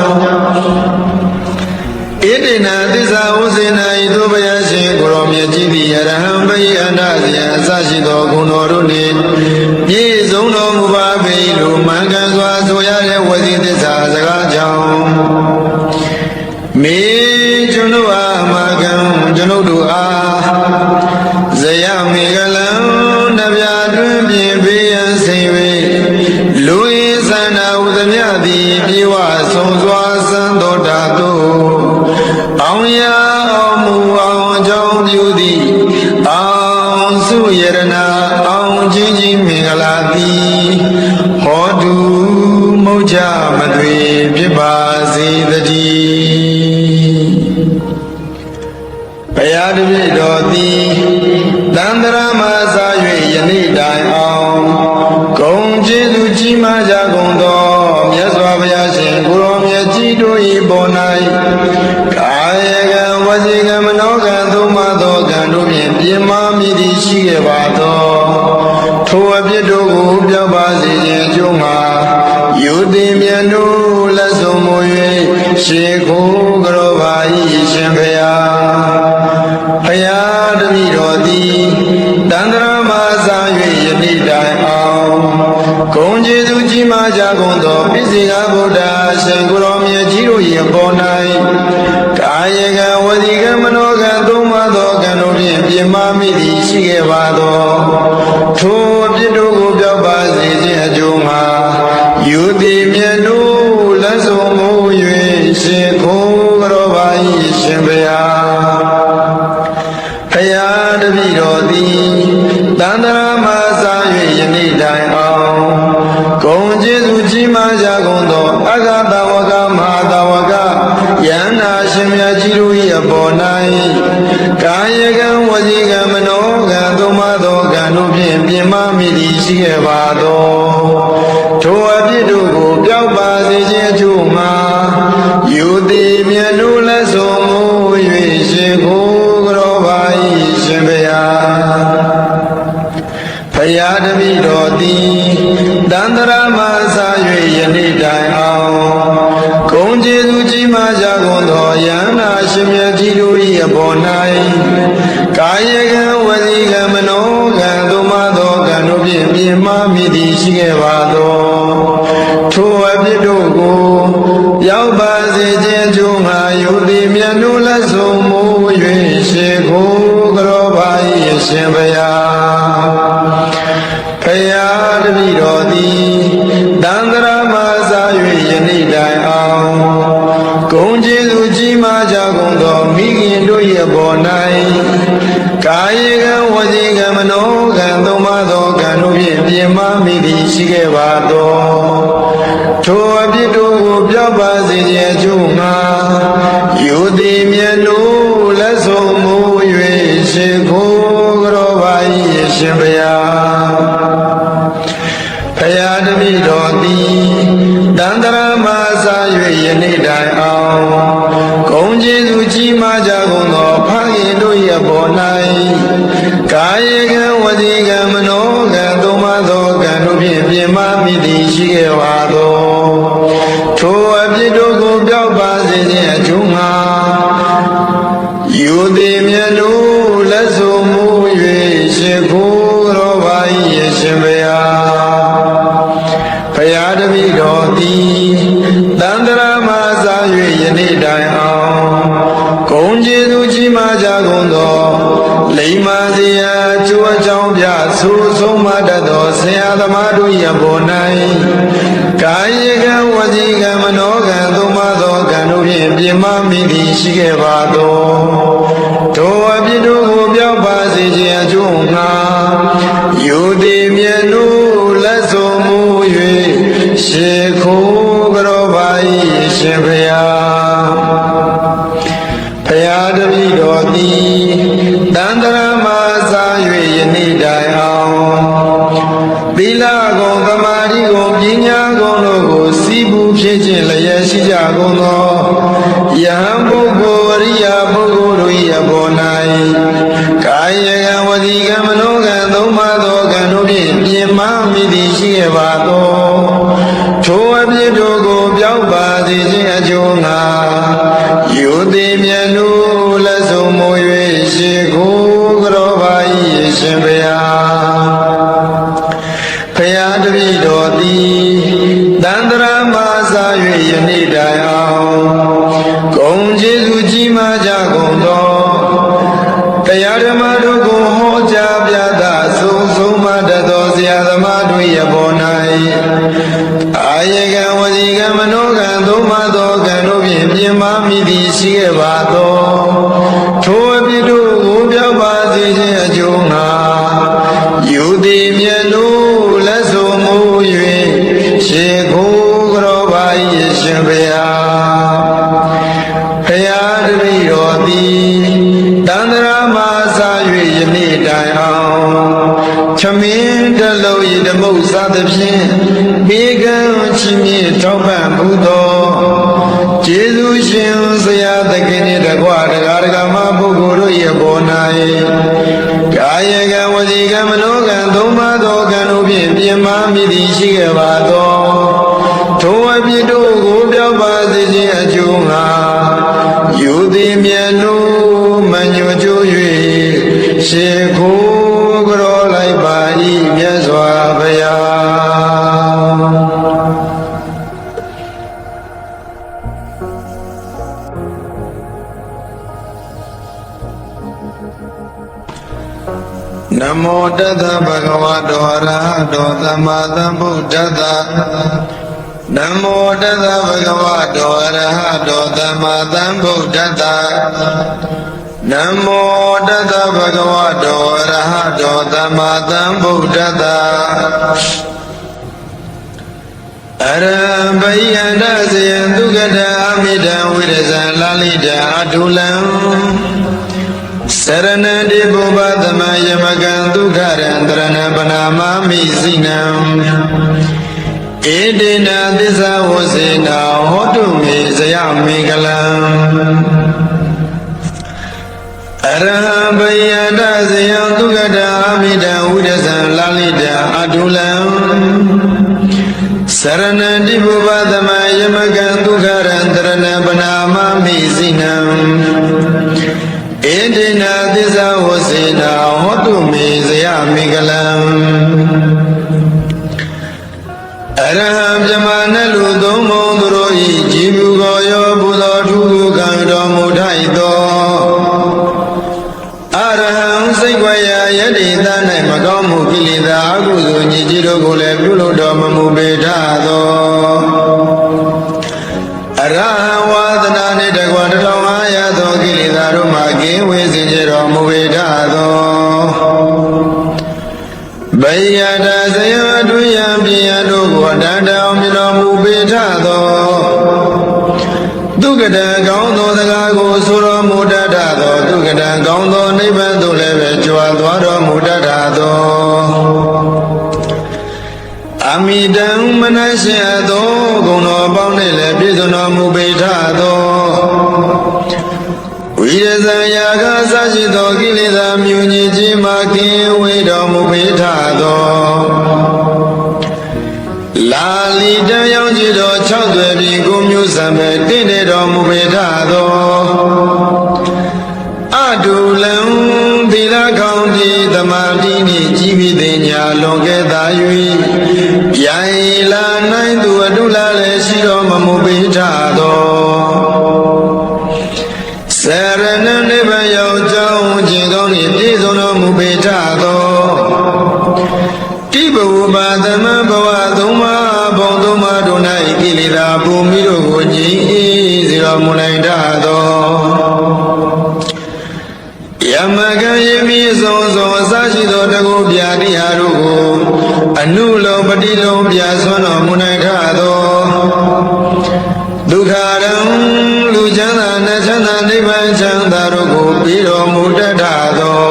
ဣတိနာသစ္စာဥစေနာဤသို့ဘုရားရှင်ကိုရောမြတ်ကြီးသည်အရဟံဘိအန္တဇယအစရှိသောဂုဏ်တော်တို့နှင့်ပြည့်စုံတော်မူပါပေလို့မှန်ကန်စွာဆိုရတဲ့ဝစီသစ္စာစကားကြောင့်မေကျွန်ုပ်အားမာကံကျွန်ုပ်တို့အားဇယမေကလံနဗျာတွင်ပြင်ပေးရန်စိန်၍လူဤသန္တာဥဒမြသည်ပြေဝဆုံးစွာစံတော်တာတို့အောင်ရအောင်မူအောင်ကြောင့်ပြုသည်အောင်စုယရနာအောင်ချင်းချင်းမင်္ဂလာသည်ဟောတုမုတ်ချမသွေဖြစ်ပါစေတည်းဘုရားတပည့်တော်သည်တန္တရာမှာစား၍ယနေ့တိုင်အောင်ဂုံကျေးဇူးကြီးမားကြကုန်သောမြတ်စွာဘုရားရှင်ကိုရောမြတ်ကြီးတို့၏ပေါ်၌ကာယကံဝစီကံမနောကံသို့မှသောကံတို့ဖြင့်ပြင်းမာမိသည်ရှိခဲ့ပါသောထိုအပြစ်တို့ကိုပြောပါစေခြင်းအကျိုးမှာယူသည်မြတ်တို့လက်ဆုံးမူ၍ရှေခိုးကြောပါ၏ရှင်ဘုရားဘုရားတပည့်တော်သည်တန္တရာမှာစား၍ယနေ့တိုင်အောင်ဂုဏ်ကျေးဇူးကြီးမားကြကုန်သောပိစိကဗုဒ္ဓရှင်ကိုရောမြတ်ကြီးတို့၏အပေါ်၌ကာယကံဝစီကံမနောကံသုံးပါးသောကံတို့ဖြင့်ပြင်းမာမိသည်ရှိခဲ့ပါသောထိုအပြစ်တို့ကိုပြောပါစေခြင်းအကျိုးမှာယူသည်မြတ်တို့လက်ဆုံးမူ၍ရှင်ခိုးကြောပါ၏ရှင်ဘုရားဘုရားတပည့်တော်သည်တန္တရာမှာစား၍ယနေ့တိုင်အောင်ဂုဏ်ကျေးဇူးကြီးမားကြကုန်သောအဂတဝကမဟာတဝကယန္နာရှင်မြတ်ကြီးတို့၏အပေါ်၌ကာယကံဝစီကံမနောကံသုံးပါးသောကံတို့ဖြင့်ပြင်းမာမိသည်ရှိခဲ့ပါသောထိုအပြစ်တို့ကိုပြောက်ပါစေခြင်းအကျိုးမှာယူသည်မြတ်တို့လက်ဆုံးမူ၍ရှင်ကိုကြောပါ၏ရှင်ဘုရားဘုရားတပည့်တော်သည်တန္တရာမှာစား၍ယနေ့တိုင်အောင်ဂုဏ်ကျေးဇူးကြီးမားကြကုန်သောယန္နာရှင်မြတ်ကြီးတို့၏အပေါ်၌ကာယကံဝစီကံမနောကံသို့မှသောကံတို့ဖြင့်ပြင်းမာမိသည်ရှိခဲ့ပါသောထိုအပြစ်တို့ကိုရောက်ပါစေခြင်းအကျိုးငါယူသည်မြတ်တို့လက်ဆုံးမူ၍ရှေခိုးကြောပါ၏ရှင်ဘုရားဘုရားတပည့်တော်သည်တန္တရာမှာစား၍ယနေ့တိုင်အောင်ဂုဏ်ကျေးဇူးကြီးမားကြကုန်သောမိခင်တို့၏အပေါ်၌ကာယကံဝစီကံမနောကံသုံးပါးသောကံတို့ဖြင့်ပြင်းမာမိသည်ရှိခဲ့ပါသောထိုအပြစ်တို့ကိုပြောက်ပါစေခြင်းအကျိုးမှာယူသည်မြတ်တို့လက်ဆုံးမူ၍ရှေခိုးကြောပါ၏ရှင်ဘုရားဘုရားတပည့်တော်သည်တန္တရာမှာစား၍ယနေ့တိုင်အောင်ဂုဏ်ကျေးဇူးကြီးမားကြကုန်သောဖခင်တို့၏အပေါ်၌ကာယကံဝစီကံမနောကံသုံးပါးသောကံတို့ဖြင့်ပြင်းမာမိသည်ရှိခဲ့ပါသောထိုအပြစ်တို့ကိုပြောက်ပါစေခြင်းအကျိုးမှာယူသည်မြတ်တို့လက်ဆုံးမူ၍ရှေခိုးကြောပါ၏ရှင်ဘုရားဘုရားတပည့်တော်သည်တန္တရာမှာစား၍ယနေ့တိုင်အောင်ဂုဏ်ကျေးဇူးကြီးမားကြကုန်သောလိမ္မာစရာကျိုးအကြောင်းပြဆိုဆုံးမတတ်သောဆရာသမားတို့၏အပေါ်၌ကာယကံဝစီကံမနောကံသုံးပါးသောကံတို့ဖြင့်ပြင်းမာမိသည်ရှိခဲ့ပါသောထိုအပြစ်တို့ကိုပြောက်ပါစေခြင်းအကျိုးငှာယူသည်မြတ်တို့လက်ဆုံးမူ၍ရှေခိုးကြောပါ၏ရှင်ဘုရားဘုရားတပည့်တော်သည်တန္တရာမှာစား၍ယနေ့တိုင်အောင်သီလဂုဏ်သမာဓိဂုဏ်ပညာဂုဏ်တို့ကိုစီးပူးဖြစ်ခြင်းလျက်ရှိကြကုန်သောယဟန်ပုဂ္ဂိုလ်အရိယာပုဂ္ဂိုလ်တို့၏အပေါ်၌ မိသည်ရှိရပါသောထိုအပြစ်တို့ကိုပြောက်ပါစေခြင်းအကျိုးငါယူသည်မြတ်လို့လက်ဆုံးမိုး၍ရှိခိုးကြောပါ၏ရှင်ဘုရားဖရာတပည့်တော်သည်တန္တရာမစာ၍ယနေ့တိုင်အောင်ဂုဏ်ကျေးဇူးကြီးမားကြကုန်သောတရားဓမ္မတို့ကိုဟောကြားပြသဆုံးမတတ်သောဆရာသမားတို့ရဲ့ပေါ်၌အာယေကံဝစီကံမနောကံသုံးပါးသောကံတို့ဖြင့်ပြင်မာမိသည်ရှိခဲ့ပါသောထိုအပြစ်တို့ကိုပြောက်ပါစေခြင်းအကျိုးငါယူသည်မြတ်လို့လက်ဆုံးမူ၍ရှေခိုးကြောပါ၏ရှင်ဘုရားဖရာတပည့်တော်သည်တန္တရာမစာ၍ယနေ့တိုင်အောင်သမင်းတလုံးဤဓမ္မုစားသဖြင့်ဘေကံချီးမြှင့်ထောက်ပံ့မှုသောကျေးဇူးရှင်ဆရာသခင်နှင့်တကွတရားဓမ္မပုဂ္ဂိုလ်တို့၏ပေါ်၌ကာယကံဝစီကံမနောကံသုံးပါးသောကံတို့ဖြင့်ပြင်မာမိသည်ရှိခဲ့ပါသောထိုအပြစ်တို့ကိုပြောက်ပါစေခြင်းအကျိုးငါယူသည်မြတ်လို့မညွတ်ကြွ၍ရှေခိုးကြောလိုက်ပါ၏မြတ်စွာဘုရားနမောတသဗ္ဗဂဝတောအရဟတောသမ္မာသမ္ဗုဒ္ဓတ္တနမောတသဗ္ဗဂဝတောအရဟတောသမ္မာသမ္ဗုဒ္ဓတ္တနမောတသဗ္ဗဂဝတောအရဟတောသမ္မာသမ္ဗုဒ္ဓတ္တအရဟံဘယန္တဇယံသုခတအမိတံဝိရဇံလာလိတံအထုလံစရဏတိဘုဗ္ဗသမယမကံဒုက္ခရံတရဏပနာမမိစိနံဧတေနသစ္စာဝစေနာဟောတုမေဇယမေကလံအရဟံဘယန္တဇယံသုခတအမိတံဝိရဇံလာလိတံအထုလံစရဏတိဘုဗ္ဗသမယမကံဒုက္ခရံတရဏပနာမမိစိနံဧတေနသစ္စာဝစေနာဟောတုမေဇယမေကလံအရဟံပြမနလူသုံးဘုံသူတို့ဤကြည်ဘူးကိုရောဘုသောထုခုကံတော်မူထိုက်သောအရဟံစိတ်ွယ်ရာယတိသ၌မကောင်းမှုကိလေသာအကုသိုလ်ညစ်ကြေးတို့ကိုလည်းပြုလုပ်တော်မမူပေထသောအရဟံဝါဒနာနှင့်တကွ1500သောကိလေသာတို့မှကင်းဝေးစေကြတော်မူပေထသောဘယယတဇယံအတွင်းယံပြယံတို့ကိုအတန်တောင်မြင်တော်မူပေထသောဒုက္ကတံကောင်းသောစကားကိုဆိုတော်မူတတ်သောဒုက္ကတံကောင်းသောနိဗ္ဗာန်သို့လည်းပဲကြွားသွားတော်မူတတ်သောအမိတံမနရှိသောဂုဏ်တော်ပေါင်းနှင့်လည်းပြည့်စုံတော်မူပေထသောဝိရဇံယာကစရှိသောကိလေသာမြူညစ်ခြင်းမှကင်းဝေးတော်မူပေထသောလာလီတံရောက်ကြည်သော6သွယ်ပြီးကိုမျိုးစံပဲတင့်တယ်တော်မူပေထသောအတုလံသီလကောင်းတိသမာဓိနှင့်ကြီးပြီးသိညာလွန်ကဲ့သာ၍ရိုင်လာနိုင်သူအတုလာလည်းရှိတော်မမူပေထသောစရဏနိဗ္ဗာန်ရောက်ကြောင်းခြင်းကောင်းနှင့်ပြည့်စုံတော်မူပေထသောတိဘဝပါသမဘဝသုံးပါးဘုံသုံးပါးတို့၌ကိလေသာပုံမိတို့ကိုငြိမ်းအေးစေတော်မူနိုင်တတ်သောယမကံယမိဆုံးဆုံးအစရှိသောတကုပြာတိဟာတို့ကိုအနုလောပတိလုံးပြဆွမ်းတော်မူနိုင်တတ်သောဒုက္ခရံလူချမ်းသာနဲ့ချမ်းသာနိဗ္ဗာန်ချမ်းသာတို့ကိုပြီးတော်မူတတ်သော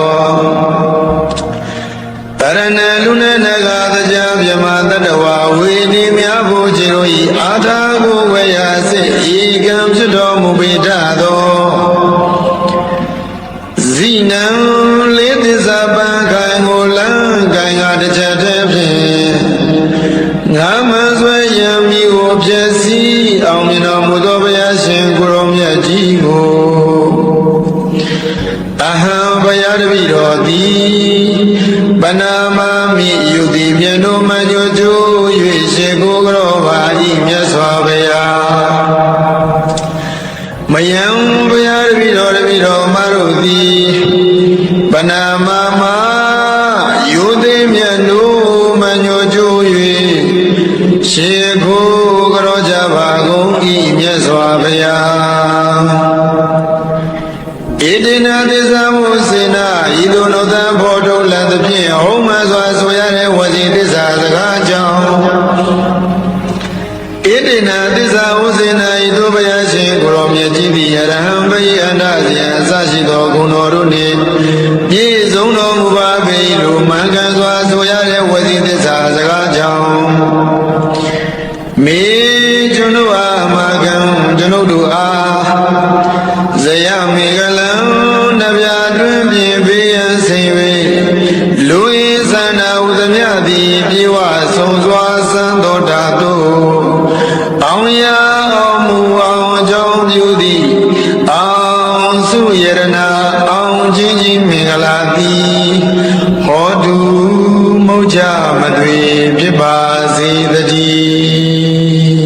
တရဏလူနဲ့နဂါတရားမြမတတဝဝေနေများဖို့ခြေတို့ဤအာထာကိုဝေယစိဤကံဖြစ်တော်မူပေတတ်သောဇိနံလေးသစ္စာပံခိုင်ကိုလံခိုင်ကတစ်ချက်တည်းဖြင့် ရားတပည့်တော်သည်ပနာမမိယုတိမြတ်တို့မညိုကျိုး၍ရှိကိုကရောပါဤမြတ်စွာဘုရားမယံဘုရားတပည့်တော်မတို့သည်ပနာမမယုတိမြတ်တို့မညိုကျိုး၍ရှိကိုကရောကြပါကုန်ဤမြတ်စွာဘုရားဣတိနာသစ္စာမုစေနာဤသို့နောသံဖို့ထုတ်လတ်သဖြင့်ဟုတ်မှစွာဆိုရတဲ့ဝစီသစ္စာစကားကြောင့်ဣတိနာသစ္စာဝစေနာဤသို့ဘုရားရှင်ကိုရောမြတ်ကြီးသည်အရဟံဘိအန္တဇယအစရှိသောဂုဏ်တော်တို့နှင့်ပြည့်စုံတော်မူပါပေလိုမှန်ကန်စွာဆိုရတဲ့ဝစီသစ္စာစကားကြောင့်မေကျွန်ုပ်အားမကံကျွန်ုပ်တို့အားဇယမေကလံနဗျာတွင်ပြင်ပေးရန်စိန်၍လူဤသန္တာဥသမြသည်ပြေဝဆုံးစွာစံတော်တာတို့အောင်ရအောင်မူအောင်အကြောင်းပြုသည်အောင်စုယရနာအောင်ချင်းချင်းမင်္ဂလာသည်ဟောတုမုတ်ချမသွေဖြစ်ပါစေတည်း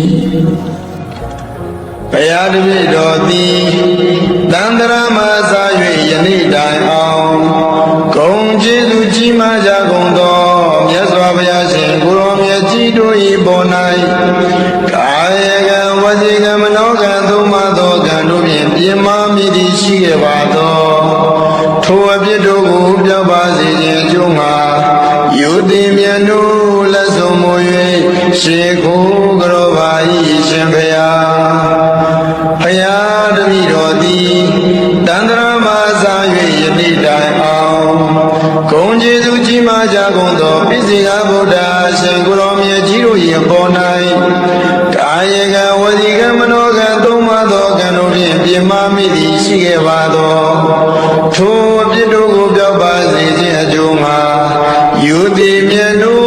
ဘုရားတပည့်တော်သည်တန်တရာမစာ၍ယနေ့တိုင်အောင်ဂုံကျေးဇူးကြီးမားကြကုန်သောမြတ်စွာဘုရားရှင်ကိုရောမြတ်ကြီးတို့၏ပေါ်၌ကာယကံဝစီကံမနောကံသုံးပါးသောကံတို့ဖြင့်ပြင်းမာမိသည်ရှိခဲ့ပါသောထိုအပြစ်တို့ကိုပြောက်ပါစေခြင်းအကျိုးမှာယုတိမြတ်တို့လက်ဆုံးမူ၍ရှေကိုကရောပါ၏ရှင်ဘုရားဘုရားတပည့်တော်သည်တန်တရာမစာ၍ယနေ့တိုင်အောင်ဂုဏ်ကျေးဇူးကြီးမားကြကုန်သောပိစိကဗုဒ္ဓရှင်ကိုရောမြတ်ကြီးတို့၏ပေါ်၌ကာယကံဝစီကံမနောကံသုံးပါးသောကံတို့ဖြင့်ပြင်းမာမိသည်ရှိခဲ့ပါသောထိုအပြစ်တို့ကိုပြောက်ပါစေခြင်းအကျိုးမှာယုတိမြတ်တို့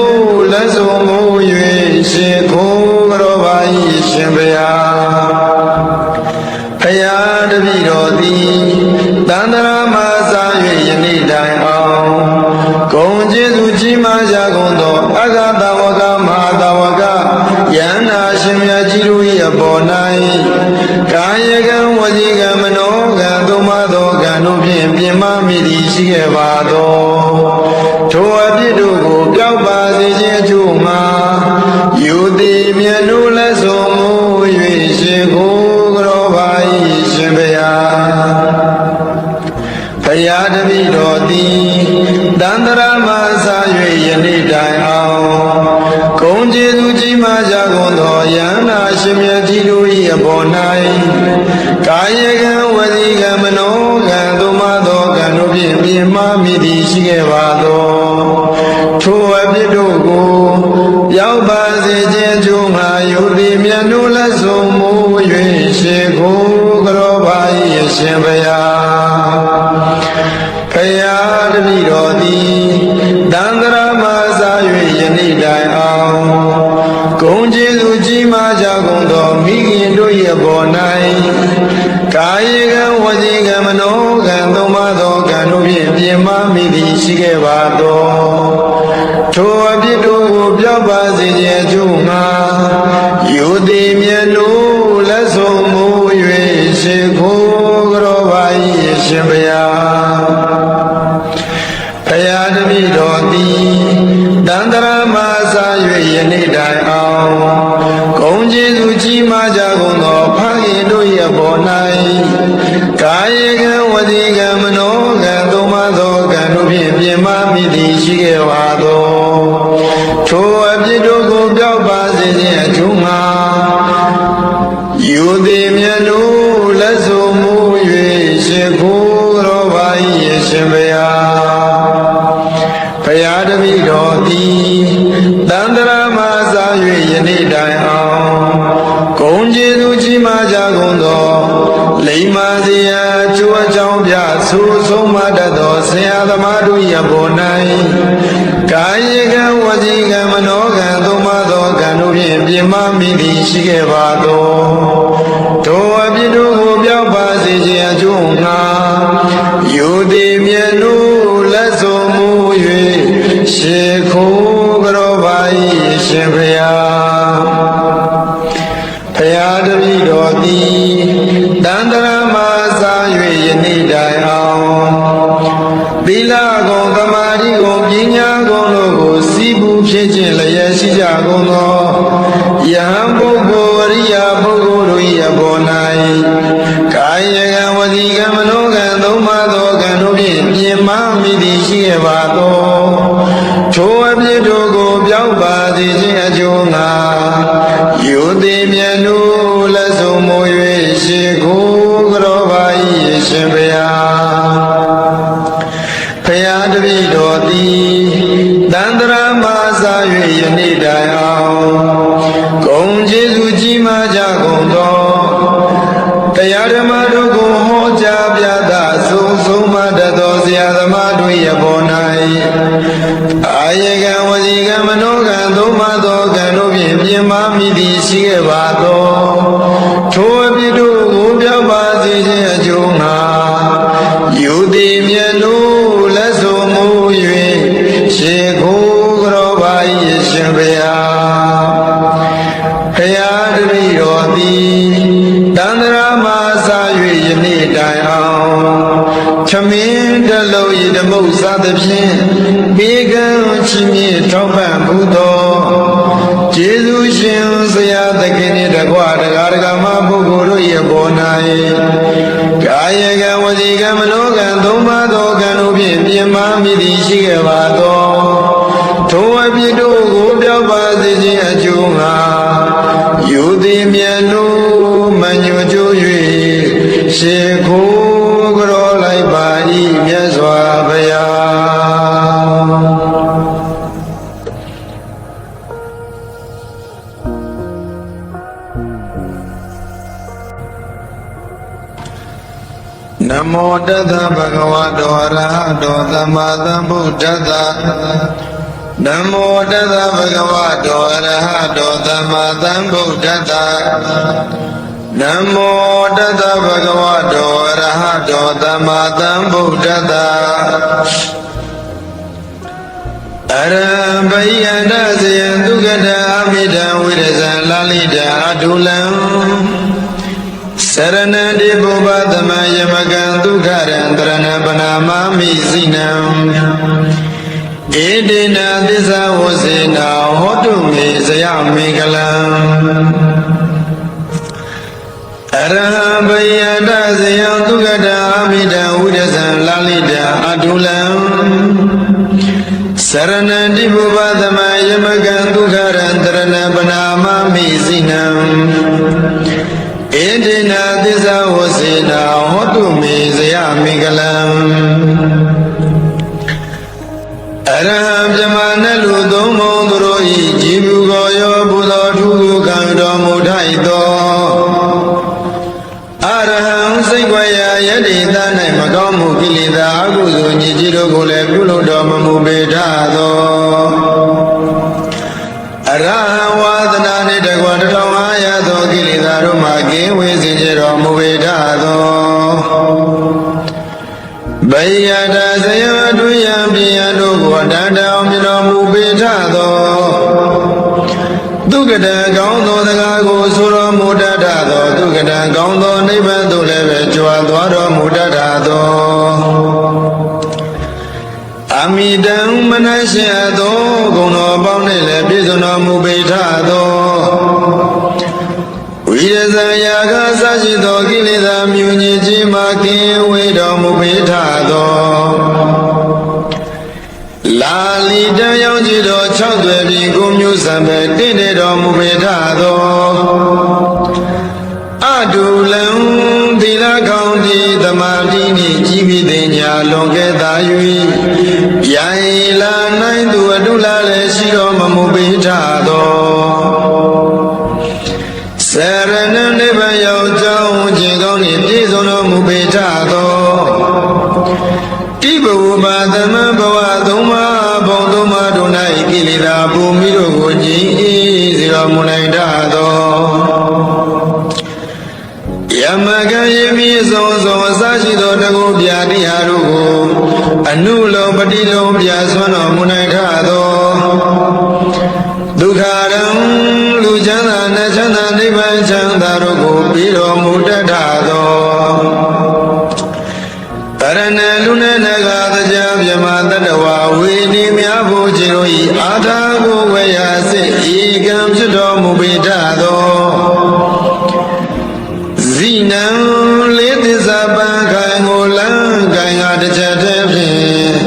လက်ဆုံးမူ၍ရှင်ကိုကရောပါ၏ရှင်ဘုရားဘုရားတပည့်တော်သည်တန်တရာမစာ၍ယနေ့တိုင်အောင်ဂုဏ်ကျေးဇူးကြီးမားကြကုန်သောအဂတဝကမဟာတဝကယန္နာရှင်မြတ်ကြီးတို့၏အပေါ်၌ကာယကံဝစီကံမနောကံသုံးပါးသောကံတို့ဖြင့်ပြင်မမိသည်ရှိခဲ့ပါသောထိုအပြစ်တို့ကိုပြောက်ပါစေခြင်းအကျိုးမှာယုတိမြတ်တို့လက်ဆုံးမူ၍ရှင်ကိုကရောပါ၏ရှင်ဘုရားဘုရားတပည့်တော်သည်တန်တရာမစာ၍ယနေ့တိုင်အောင်ဂုဏ်ကျေးဇူးကြီးမားကြကုန်သောယန္နာရှင်မြတ်ကြီးတို့၏အပေါ်၌ကာယကံဝစီကံမနောကံသုံးပါးသောကံတို့ဖြင့်ပြင်မာမိသည်ရှိခဲ့ပါသောထိုအပြစ်တို့ကိုရောက်ပါစေခြင်းအကျိုးငှာယုတိမြတ်တို့လက်ဆုံးမူ၍ရှင်ကိုကရောပါ၏ရှင်ဘုရားဘုရားတပည့်တော်သည်တန်တရာမစာ၍ယနေ့တိုင်အောင်ဂုဏ်ကျေးဇူးကြီးမားကြကုန်သောမိခင်တို့၏အပေါ်၌ကာယကံဝစီကံမနောကံသုံးပါးသောကံတို့ဖြင့်ပြင်မာမိသည်ရှိခဲ့ပါသောထိုအပြစ်တို့ကိုပြောက်ပါစေခြင်းအကျိုးမှာယုတိမြတ်တို့လက်ဆုံးမူ၍ရှင်ကိုကရောပါ၏ရှင်ဘုရားဘုရားတပည့်တော်သည်တန်တရာမစာ၍ယနေ့တိုင်အောင်ဂုဏ်ကျေးဇူးကြီးမားကြကုန်သောဖခင်တို့၏အပေါ်၌ကာယကံဝစီကံမနောကံသုံးပါးသောကံတို့ဖြင့်ပြင်မာမိသည်ရှိခဲ့ပါသောထိုအပြစ်တို့ကိုပြောက်ပါစေခြင်းအကျိုးမှာယုတိမြတ်တို့လက်ဆုံးမူ၍ရှင်ကိုကရောပါ၏ရှင်ဘုရားဘုရားတပည့်တော်သည်တန်တရာမစာ၍ယနေ့တိုင်အောင်ဂုဏ်ကျေးဇူးကြီးမားကြကုန်သောလိမ္မာစရာကျိုးအကြောင်းပြဆိုဆုံးမတတ်သောဆရာသမားတို့၏အပေါ်၌ကာယကံဝစီကံမနောကံသုံးပါးသောကံတို့ဖြင့်ပြင်မာမိသည်ရှိခဲ့ပါသောထိုအပြစ်တို့ကိုပြောက်ပါစေခြင်းအကျိုးငှာယုတိမြတ်တို့ ဆိုမူ၍ရှေခိုးကြောပါ၏ရှင်ဖရာဖရာတပည့်တော်သည်တန်တရာမှာစာ၍ယနေ့တိုင်အောင်သီလကုံသမာဓိကုံပညာကုံတို့ကိုစီးပူးဖြစ်ခြင်းလျက်ရှိကြကုန်သောယဟန်ပုဂ္ဂိုလ်အရိယာပုဂ္ဂိုလ်တို့၏အပေါ်၌ကာယကံဝစီကံမနောကံသုံးပါးသောကံတို့ဖြင့်ပြင်မမိသည်ရှိခဲ့ပါသောထိုအပြစ်တို့ကိုပြောင်းပါစေခြင်းအကျိုးငှာယူသည်မြတ်တို့လက်ဆုံးမူ၍ရှေခိုးကြောပါ၏ရှင်ဘုရားဖရာတပည့်တော်သည်တန်တရာမှာစာ၍ယနေ့တိုင်အောင်ဂုဏ်ကျေးဇူးကြီးမားကြကုန်သောတရားဓမ္မတို့ကိုဟောကြားပြသဆုံးမတတ်သောဆရာသမားတို့၏အပေါ်၌အာယေကံဝစီကံမနောကံသုံးပါးသောကံတို့ဖြင့်ပြင်မမိသည်ရှိခဲ့ပါသောထိုအပြစ်တို့ကိုပြောင်းပါစေခြင်းအကျိုးငှာယူသည်မြတ်တို့လက်ဆုံးမူ၍ရှေခိုးကြောပါ၏ရှင်ဘုရားဖရာတပည့်တော်သည်တန်တရာမှာစာ၍ယနေ့တိုင်အောင်ခမင်းတလုံးဤဓမ္မုစသဖြင့်ဘေကံချီးမြှင့်ထောက်ပံ့မှုသောကျေးဇူးရှင်ဆရာသခင်နှင့်တကွတရားဓမ္မပုဂ္ဂိုလ်တို့၏အပေါ်၌ကာယကံဝစီကံမနောကံသုံးပါးသောကံတို့ဖြင့်ပြင်မမိသည်ရှိခဲ့ပါသောထိုအပြစ်တို့ကိုပြောင်းပါစေခြင်းအကျိုးငှာယူသည်မြတ်တို့မညွတ်ကြွ၍ရှေခိုးကြောလိုက်ပါ၏မြတ်စွာဘုရားနမောတသဗ္ဗဂဝတောအရဟတောသမ္မာသမ္ဗုဒ္ဓတ္တနမောတသဗ္ဗဂဝတောအရဟတောသမ္မာသမ္ဗုဒ္ဓတ္တနမောတသဗ္ဗဂဝတောအရဟတောသမ္မာသမ္ဗုဒ္ဓတ္တအရဟံဘိယန္တဇယံဒုက္ကတအမိတံဝိရဇံလာလိတံအတုလံစရဏံတိပုပ္ပသမယမကံဒုက္ခရံတရဏပနာမမိစိနံဧတေနသစ္စာဝစေနာဟောတုမေဇယမေကလံအရဟံဘယန္တဇယံဒုက္ကတာအမိတံဝိရဇံလာလိတံအတုလံစရဏံတိပုပ္ပသမယမကံဒုက္ခရံတရဏပနာမမိစိနံဧတေနသစ္စာဝစေနာဟောတုမေဇယမေကလံအရဟံပြမနလူသုံးပုံသူတို့ဤကြည်ဘူးကိုရောဘုသောထုကိုခံတော်မူထိုက်သောအရဟံစိတ်ွယ်ရာယတိသ၌မကောင်းမှုကိလေသာအကုသိုလ်ညစ်ကြေးတို့ကိုလည်းပြုလုပ်တော်မမူပေထသောအရဟံဝါဒနာနှင့်တကွ1500သောကိလေသာတို့မှကင်းဝေးစေတော်မူပေထသောဗိယတာဇယံအတွင်းယံပြယံတို့ကိုတန်တောင်မြတော်မူပေထသောဒုက္ကတံကောင်းသောစကားကိုဆိုတော်မူတတ်သောဒုက္ကတံကောင်းသောနိဗ္ဗာန်သို့လည်းပဲကြွားသွားတော်မူတတ်သောအမိတံမနရှိသောဂုဏ်တော်ပေါင်းနှင့်လည်းပြည့်စုံတော်မူပေထသောဝိရဇံယာကစရှိသောကိလေသာမြူညစ်ခြင်းမှကင်းဝေးတော်မူပေထသောလာလီတံရောက်ကြည်တော်6သွယ်ပြီးကိုမျိုးစံပဲတင့်တယ်တော်မူပေထသောအတုလံသီလကောင်းတိသမာဓိနှင့်ကြီးပြီးသိညာလွန်ကဲ့သာ၍ယံလာနိုင်သူအတုလာလည်းရှိတော်မမူပေထသောစရဏနိဗ္ဗာန်ရောက်ကြောင်းခြင်းကောင်းနှင့်ပြည့်စုံတော်မူပေထသောတိဘဝပါသမံဘဝသုံးပါးဘုံသုံးပါးတို့၌ကိလေသာပူမိတို့ကိုငြိမ်းအေးစေတော်မူနိုင်သောယမကယေမိဆုံးအစရှိသောတကုပြတိဟာတို့ကို အနုလောပတိလုံးပြဆွမ်းတော်မူနိုင်ထသောဒုက္ခရံလူချမ်းသာနဲ့ချမ်းသာနိဗ္ဗာန်ချမ်းသာတို့ကိုပြီးတော်မူတတ်သောတရဏလူနဲ့နဂါတရားမြမတတဝဝေနိမြဖို့ခြေတို့ဤအာထာကိုဝေယစိဤကံဖြစ်တော်မူပေတတ်သောဇိနံလေးသစ္စာပံခံကိုလန်းကံရတစ်ချက်တည်းဖြင့်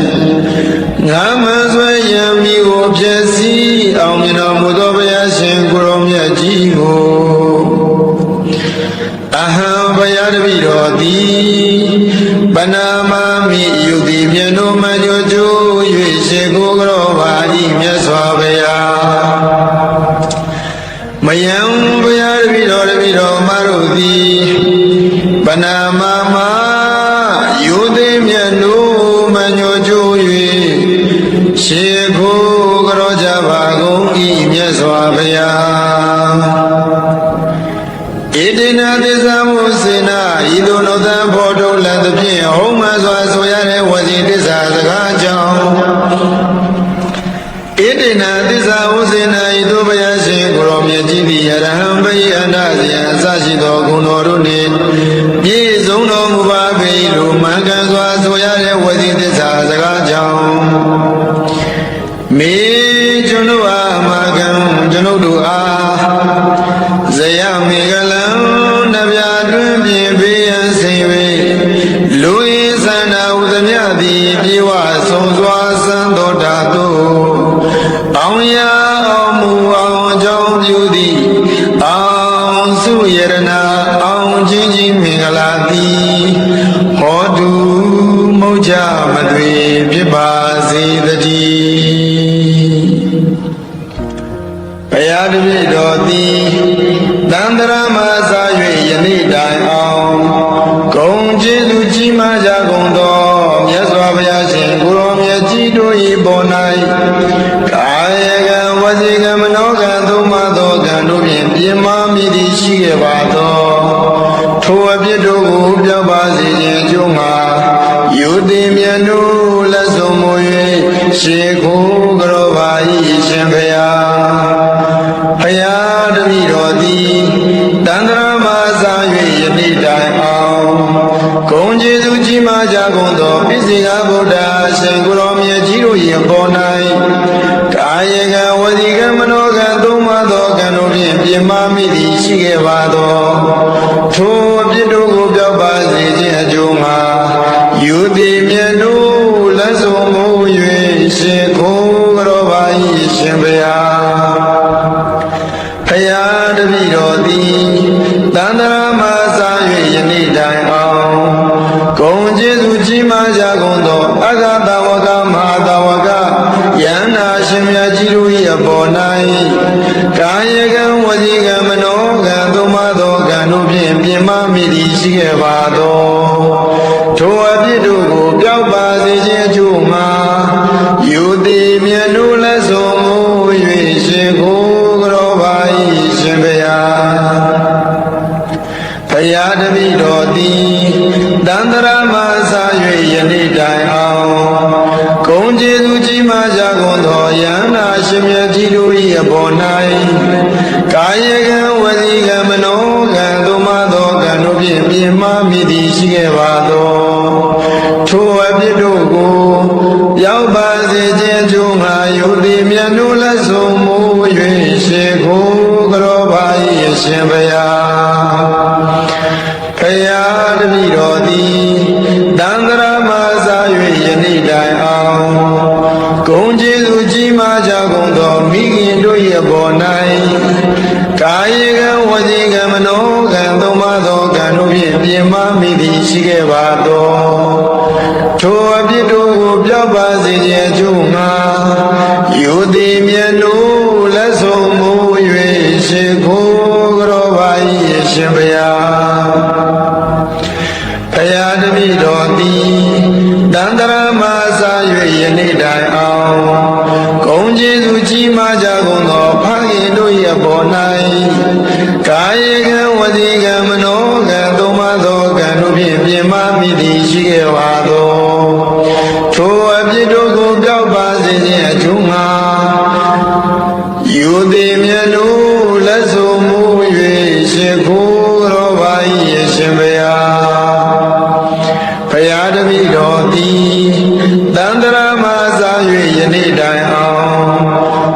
ငါမဆွေယံမိကိုဖြစ်စီအောင်မြင်တော်မူသောဘုရားရှင်ကိုရောမြတ်ကြီးကိုအဟံဘုရားတပည့်တော်သည်ပနာမမိယုတိမြတ်တို့မညိုကျိုး၍ရှေကိုကြောပါ၏မြတ်စွာဘုရားမယံဘုရားတပည့်တော်မတို့သည်ပနာမမယုတိမြတ်တို့မညိုကျိုး၍ရှေကိုကြောကြပါကုန်၏မြတ်စွာဘုရားဣတိနာသစ္စာမုစေနာဤသို့နောသံဖို့ထုတ်လသဖြင့်ဟုတ်မှစွာဆိုရတဲ့ဝစီသစ္စာစကားကြောင့်ဣတိနာသစ္စာမုစေနာဤသို့ဘုရားရှင်ကိုရောမြတ်ကြီးသည်ယရဟံဘိအနာဇယံအစရှိသောဂုဏ်တော်တို့နှင့်ပြည့်စုံတော်မူပါပေလို့မှန်ကန်စွာဆိုရတဲ့ဝစီသစ္စာစကားကြောင့်မေကျွန်ုပ်အားအမကံကျွန်ုပ်တို့အားဇယမေကလံနဗျာတွင်ပြင်ပေးရန်စိန်၍လူရင်းသန္တာဟုသမျှသည်ပြေဝဆုံးစွာစံတော်တာသို့အောင်ရအောင်မူအောင်အကြောင်းပြုသည်အောင်စုယရနာအောင်ချင်းချင်းမင်္ဂလာသည်ဟောတုမုတ်ချမသွေဖြစ်ပါစေတည်းဘုရားတပည့်တော်သည်တန္တရာမစာ၍ယနေ့တိုင်အောင်ဂုံကျေးဇူးကြီးမားကြကုန်သောမြတ်စွာဘုရားရှင်ကိုရောမြတ်ကြီးတို့၏ပေါ်၌ကာယကံဝစီကံမနောကံသုံးပါးသောကံတို့ဖြင့်ပြင်းမာမိသည်ရှိခဲ့ပါသောထိုအပြစ်တို့ကိုပြောက်ပါစေခြင်းအကျိုးငှာယုတိမြတ်တို့လက်ဆုံးမူ၍ရှေခိုးကြောပါ၏ရှင်ဘုရားဘုရားတပည့်တော်သည်တန္တရာမစာ၍ယနေ့တိုင်အောင်ဂုံကျေးဇူးကြီးမားကြကုန်သောပိစိကဗုဒ္ဓရှင်ကိုရောမြတ်ကြီးတို့၏ပေါ်၌ကာယကံဝစီကံမနောကံသုံးပါးသောကံတို့ဖြင့်ပြင်းမာမိသည်ရှိခဲ့ပါသောထိုအပြစ်တို့ကိုပြောက်ပါစေခြင်းအကျိုးငှာယုတိမြတ်တို့လက်ဆုံးမူ၍ရှင်ကိုကြောပါ၏ရှင်ဘုရားဘုရားတပည့်တော်သည်တန္တရာမစာ၍ယနေ့တိုင်အောင်ဂုံကျေးဇူးကြီးမားကြကုန်သောအဂတဝကမဟာတဝကယန္နာရှင်မြတ်ကြီးတို့၏အပေါ်၌ကာယကံဝစီကံမနောကံသုံးပါးသောကံတို့ဖြင့်ပြင်းမာမိသည်ရှိခဲ့ပါသောထိုအပြစ်တို့ကိုပြောက်ပါစေခြင်းအကျိုးငှာယုတိမြတ်တို့လက်ဆုံးမူ၍ရှင်ကိုကြောပါ၏ရှင်ဘုရားဘုရားတပည့်တော်သည်တန္တရာမစာ၍ယနေ့တိုင်အောင်ဂုံကျေးဇူးကြီးမားကြကုန်သောယန္နာရှင်မြတ်ကြီးတို့၏အပေါ်၌ကာယကံဝစီကံမနောကံသုံးပါးသောကံတို့ဖြင့်ပြင်းမာမိသည်ရှိခဲ့ပါသောထိုအပြစ်တို့ကိုပြောက်ပါစေခြင်းအကျိုးငှာယုတိမြတ်တို့လက်ဆုံးမူ၍ရှေခိုးကြောပါ၏ရှင်ဘုရားဘုရားတပည့်တော်သည်တန္တရာမစာ၍ယနေ့တိုင်အောင်ဂုံကျေးဇူးကြီးမားကြကုန်သောမိခင်တို့၏အပေါ်၌ကာယကံဝစီကံမနောကံသုံးပါးသောကံတို့ဖြင့်ပြင်းမာမိသည်ရှိခဲ့ပါသောထိုအပြစ်တို့ကိုပြောက်ပါစေခြင်းအကျိုးငှာယုတိမြတ်တို့လက်ဆုံးမူ၍ရှေခိုးကြောပါ၏ရှင်ဘုရားဘုရားတပည့်တော်သည်တန္တရာမစာ၍ယနေ့တိုင်အောင်ဂုံကျေးဇူးကြီးမားကြကုန်သောဖခင်တို့၏အပေါ်၌ကာယကံဝစီကံမနောကံသုံးပါးသောကံတို့ဖြင့်ပြင်းမာမိသည်ရှိခဲ့ပါသောထို ပြစ်တို့ကိုပြောက်ပါစေခြင်းအကျိုးငှာယူသည်မြတ်လို့လက်ဆိုမူ၍ရှိခိုးတော်ပါ၏ရှင်ဘုရားဘုရားတပည့်တော်သည်တန်တရာမှာစား၍ယနေ့တိုင်အောင်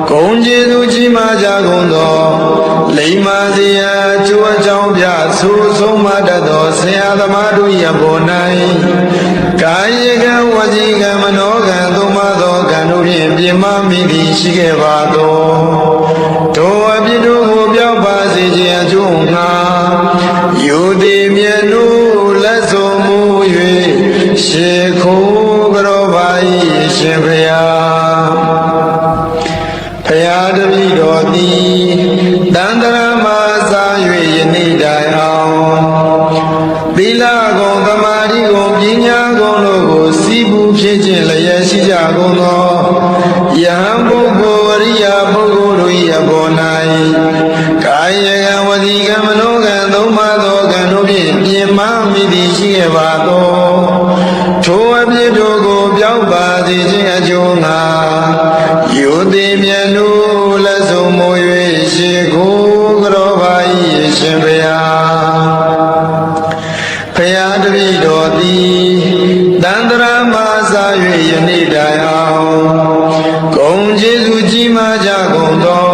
ဂုဏ်ကျေးဇူးကြီးမားကြကုန်သောလိမ္မာစရာအကျိုးအကြောင်းပြဆိုဆုံးမတတ်သောဆရာသမားတို့၏ဘော၌ကာယကံဝစီကံမနောကံသုံးပါးသောကံတို့ဖြင့်ပြင်းမမိသည်ရှိခဲ့ပါသောထိုအပြစ်တို့ကိုပြောက်ပါစေခြင်းအကျိုးငှာယူသည်မြတ်တို့လက်ဆိုမူ၍ရှိခိုးကြောပါ၏ရှင်ဘုရားဘုရားတပည့်တော်သည်တန်တရာမှာစား၍ယနေ့တိုင်အောင်သီလကုံသမာဓိကုံပညာကုံတို့ကိုစီးပူးဖြစ်ခြင်းလျက်ရှိကြကုန်သောယဟန်ပုဂ္ဂိုလ်အရိယာပုဂ္ဂိုလ်တို့၏အပေါ်၌ကာယကံဝစီကံမနောကံသုံးပါးသောကံတို့ဖြင့်ပြင်မမိသည်ရှိခဲ့ပါသောထိုအပြစ်တို့ကိုပြောက်ပါစေခြင်းအကျိုးငှာယူသည်မြတ်တို့လက်ဆုံးမူ၍ရှိခိုးကြောပါ၏ရှင်ဘုရားဘုရားတပည့်တော်သည်တန်တရာမှာစား၍ယနေ့တိုင်အောင်ဂုဏ်ကျေးဇူးကြီးမားကြကုန်သော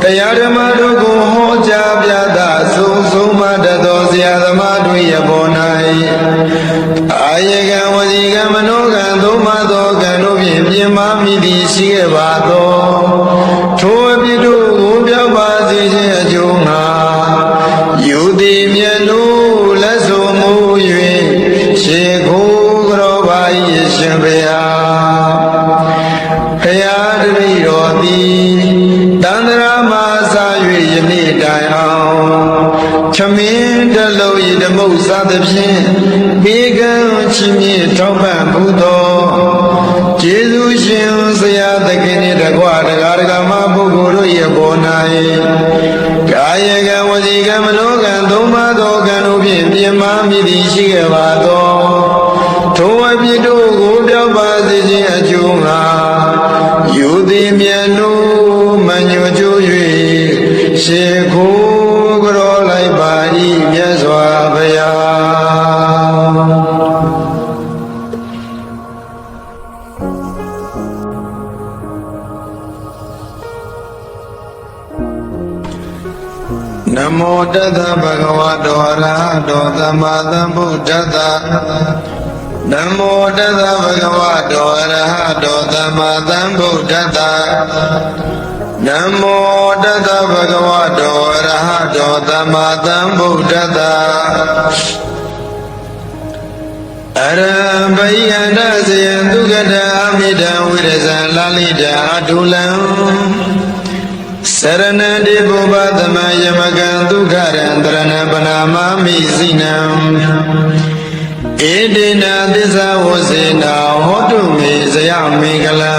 တရားဓမ္မတို့ကိုဟောကြားပြသဆုံးမတတ်သောဆရာသမားတို့၏ဘော၌အာယကံဝစီကံမနောကံသုံးပါးသောကံတို့ဖြင့်ပြင်မမိသည်ရှိခဲ့ပါသောထိုအပြစ်တို့ကိုပြောက်ပါစေခြင်းအကျိုးငှာယူသည်မြတ်လို့လက်ဆိုမူ၍ရှိခိုးကြောပါ၏ရှင်ဘုရားဘုရားတပည့်တော်သည်တန်တရာမှာစား၍ယနေ့တိုင်အောင်ခမင်းတလုံးဤဓမ္မုစားသဖြင့်ဘေကံချီးမြှင့်ထောက်ပံ့ဘူးသောကျေးဇူးရှင်ဆရာသခင်နှင့်တကွတရားဓမ္မပုဂ္ဂိုလ်တို့၏ဘော၌ကာယကံဝစီကံမနောကံသုံးပါးသောကံတို့ဖြင့်ပြင်မမိသည်ရှိခဲ့ပါသောထိုအပြစ်တို့ကိုပြောက်ပါစေခြင်းအကျိုးငှာယူသည်မြတ်လို့မညွတ်ကြွ၍ရှိခိုးကြောလိုက်ပါ၏မြတ်စွာဘုရားနမောတတ္တဗဂဝတောအရဟတောသမ္မာသမ္ဗုဒ္ဓတ္တနမောတတ္တဗဂဝတောအရဟတောသမ္မာသမ္ဗုဒ္ဓတ္တနမောတတ္တဗဂဝတောအရဟတောသမ္မာသမ္ဗုဒ္ဓတ္တအရဟံဘိယန္တစေယံဒုက္ကတအမိတံဝိရဇံလာလိတံအထုလံစရဏတိပုပ္ပသမယမကံဒုက္ခရံတရဏပနာမမိစိနံဧတေနသစ္စာဝစေနာဟောတုမေဇယမေကလံ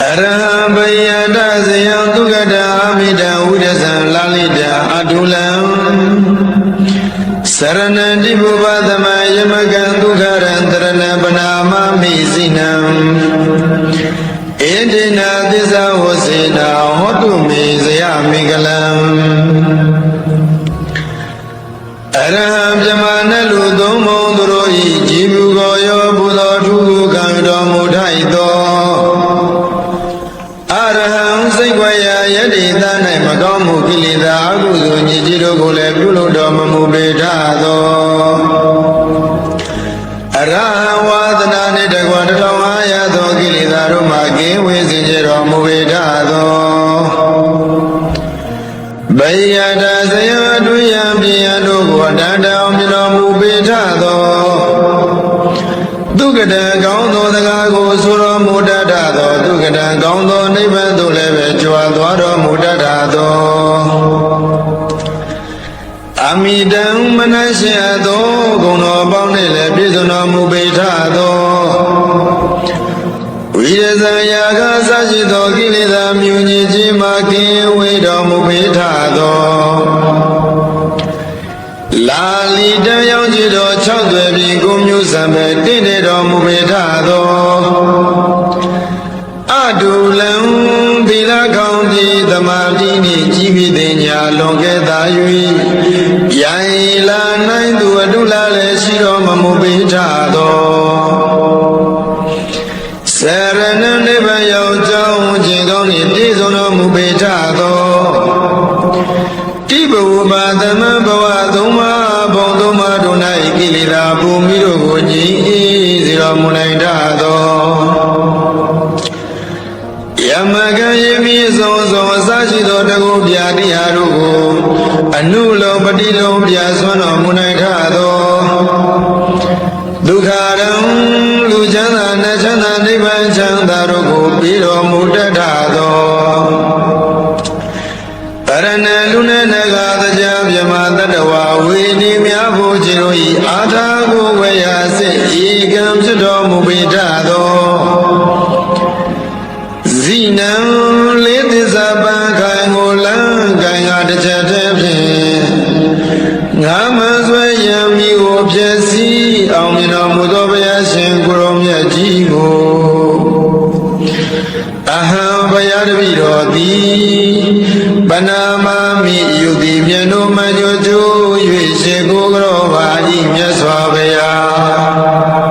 အရဟံဘယတဇယံဒုက္ကတာအမိတံဝိရဇံလာလိတံအထုလံစရဏတိပုပ္ပသမယမကံဒုက္ခရံတရဏပနာမမိစိနံဧတေနသစ္စာဝစေနာဟောတုမေဇယမေကလံအရဟံပြမနလူသုံးဘုံသူတို့ဤကြည်ဘူးကိုရောဘုသောထုခုခံတော်မူထိုက်သောအရဟံစိတ်ွယ်ရာယတိသ၌မကောင်းမှုကိလေသာအကုသိုလ်ညစ်ကြေးတို့ကိုလည်းပြုလုပ်တော်မမူပေထသောအရဟံဝါဒနာနှင့်တကွ1500သောကိလေသာတို့မှကင်းဝေးစေကြတော်မူပေထသောဘိယတဇယတွင်ယံပြယတို့ကိုတန်တောင်မြတော်မူပေထသောဒုက္ကတံကောင်းသောစကားကိုဆိုတော်မူတတ်သောဒုက္ကတံကောင်းသောနိဗ္ဗာန်သို့လည်းပဲကြွားသွားတော်မူတတ်သောအမိတံမနရှိသောဂုဏ်တော်ပေါင်းနှင့်လည်းပြည့်စုံတော်မူပေထသောဝိရဇံယာကစရှိသောကိလေသာမြူညစ်ခြင်းမှကင်းဝေးတော်မူပေထသောလာလီတံရောက်ကြသော6သွယ်ပြီးကိုမျိုးစံပဲ တင့်တယ်တော်မူပေထသောအတုလံသီလကောင်းကြီးသမာဓိနှင့်ကြီးပြည့်တဲ့ညာလွန်ကဲ့သာ၍ယံလာနိုင်သူအတုလာလည်းရှိတော်မမူပေထသောစရဏနိဗ္ဗာန်ရောက်ကြောင်းခြင်းကောင်းနှင့်ပြည့်စုံတော်မူပေထသောတိဘဝပါသမံဘဝသုံးပါးဘုံသုံးပါးတို့၌ကိလေသာပူမိတို့ကိုငြိမ်းစေတော်မူနိုင်တတ်သောယမကံယမိဆုံးဆုံးအစရှိသောတကုပြာတိဟာတို့ကိုအနုလောပတိလုံးပြဆွမ်းတော်မူနိုင်တတ်သောဒုက္ခရံလူချမ်းသာနတ်ချမ်းသာနိဗ္ဗာန်ချမ်းသာတို့ကိုပြီးတော်မူတတ်သောပရဏလူနဲ့နဂါတရားမြမတတဝဝေဒီများဖို့ခြင်းတို့ဤအာထာကိုဝေယစိဧကံဖြစ်တော်မူပေတတ်သောဇိနံလေးသစ္စာပံခိုင်ကိုလန်းခိုင်ကတစ်ချက်တည်းဖြင့်ငါမဆွဲရံမိကိုဖြစ်စီအောင်မြင်တော်မူသောဘုရားရှင်ကိုရောမြတ်ကြီးကိုအဟံဘုရားတပည့်တော်သည်ပနာမမိယုတိမြတ်တို့မကြိုကျိုး၍ရှိကိုကရောပါဤမြတ်စွာဘုရား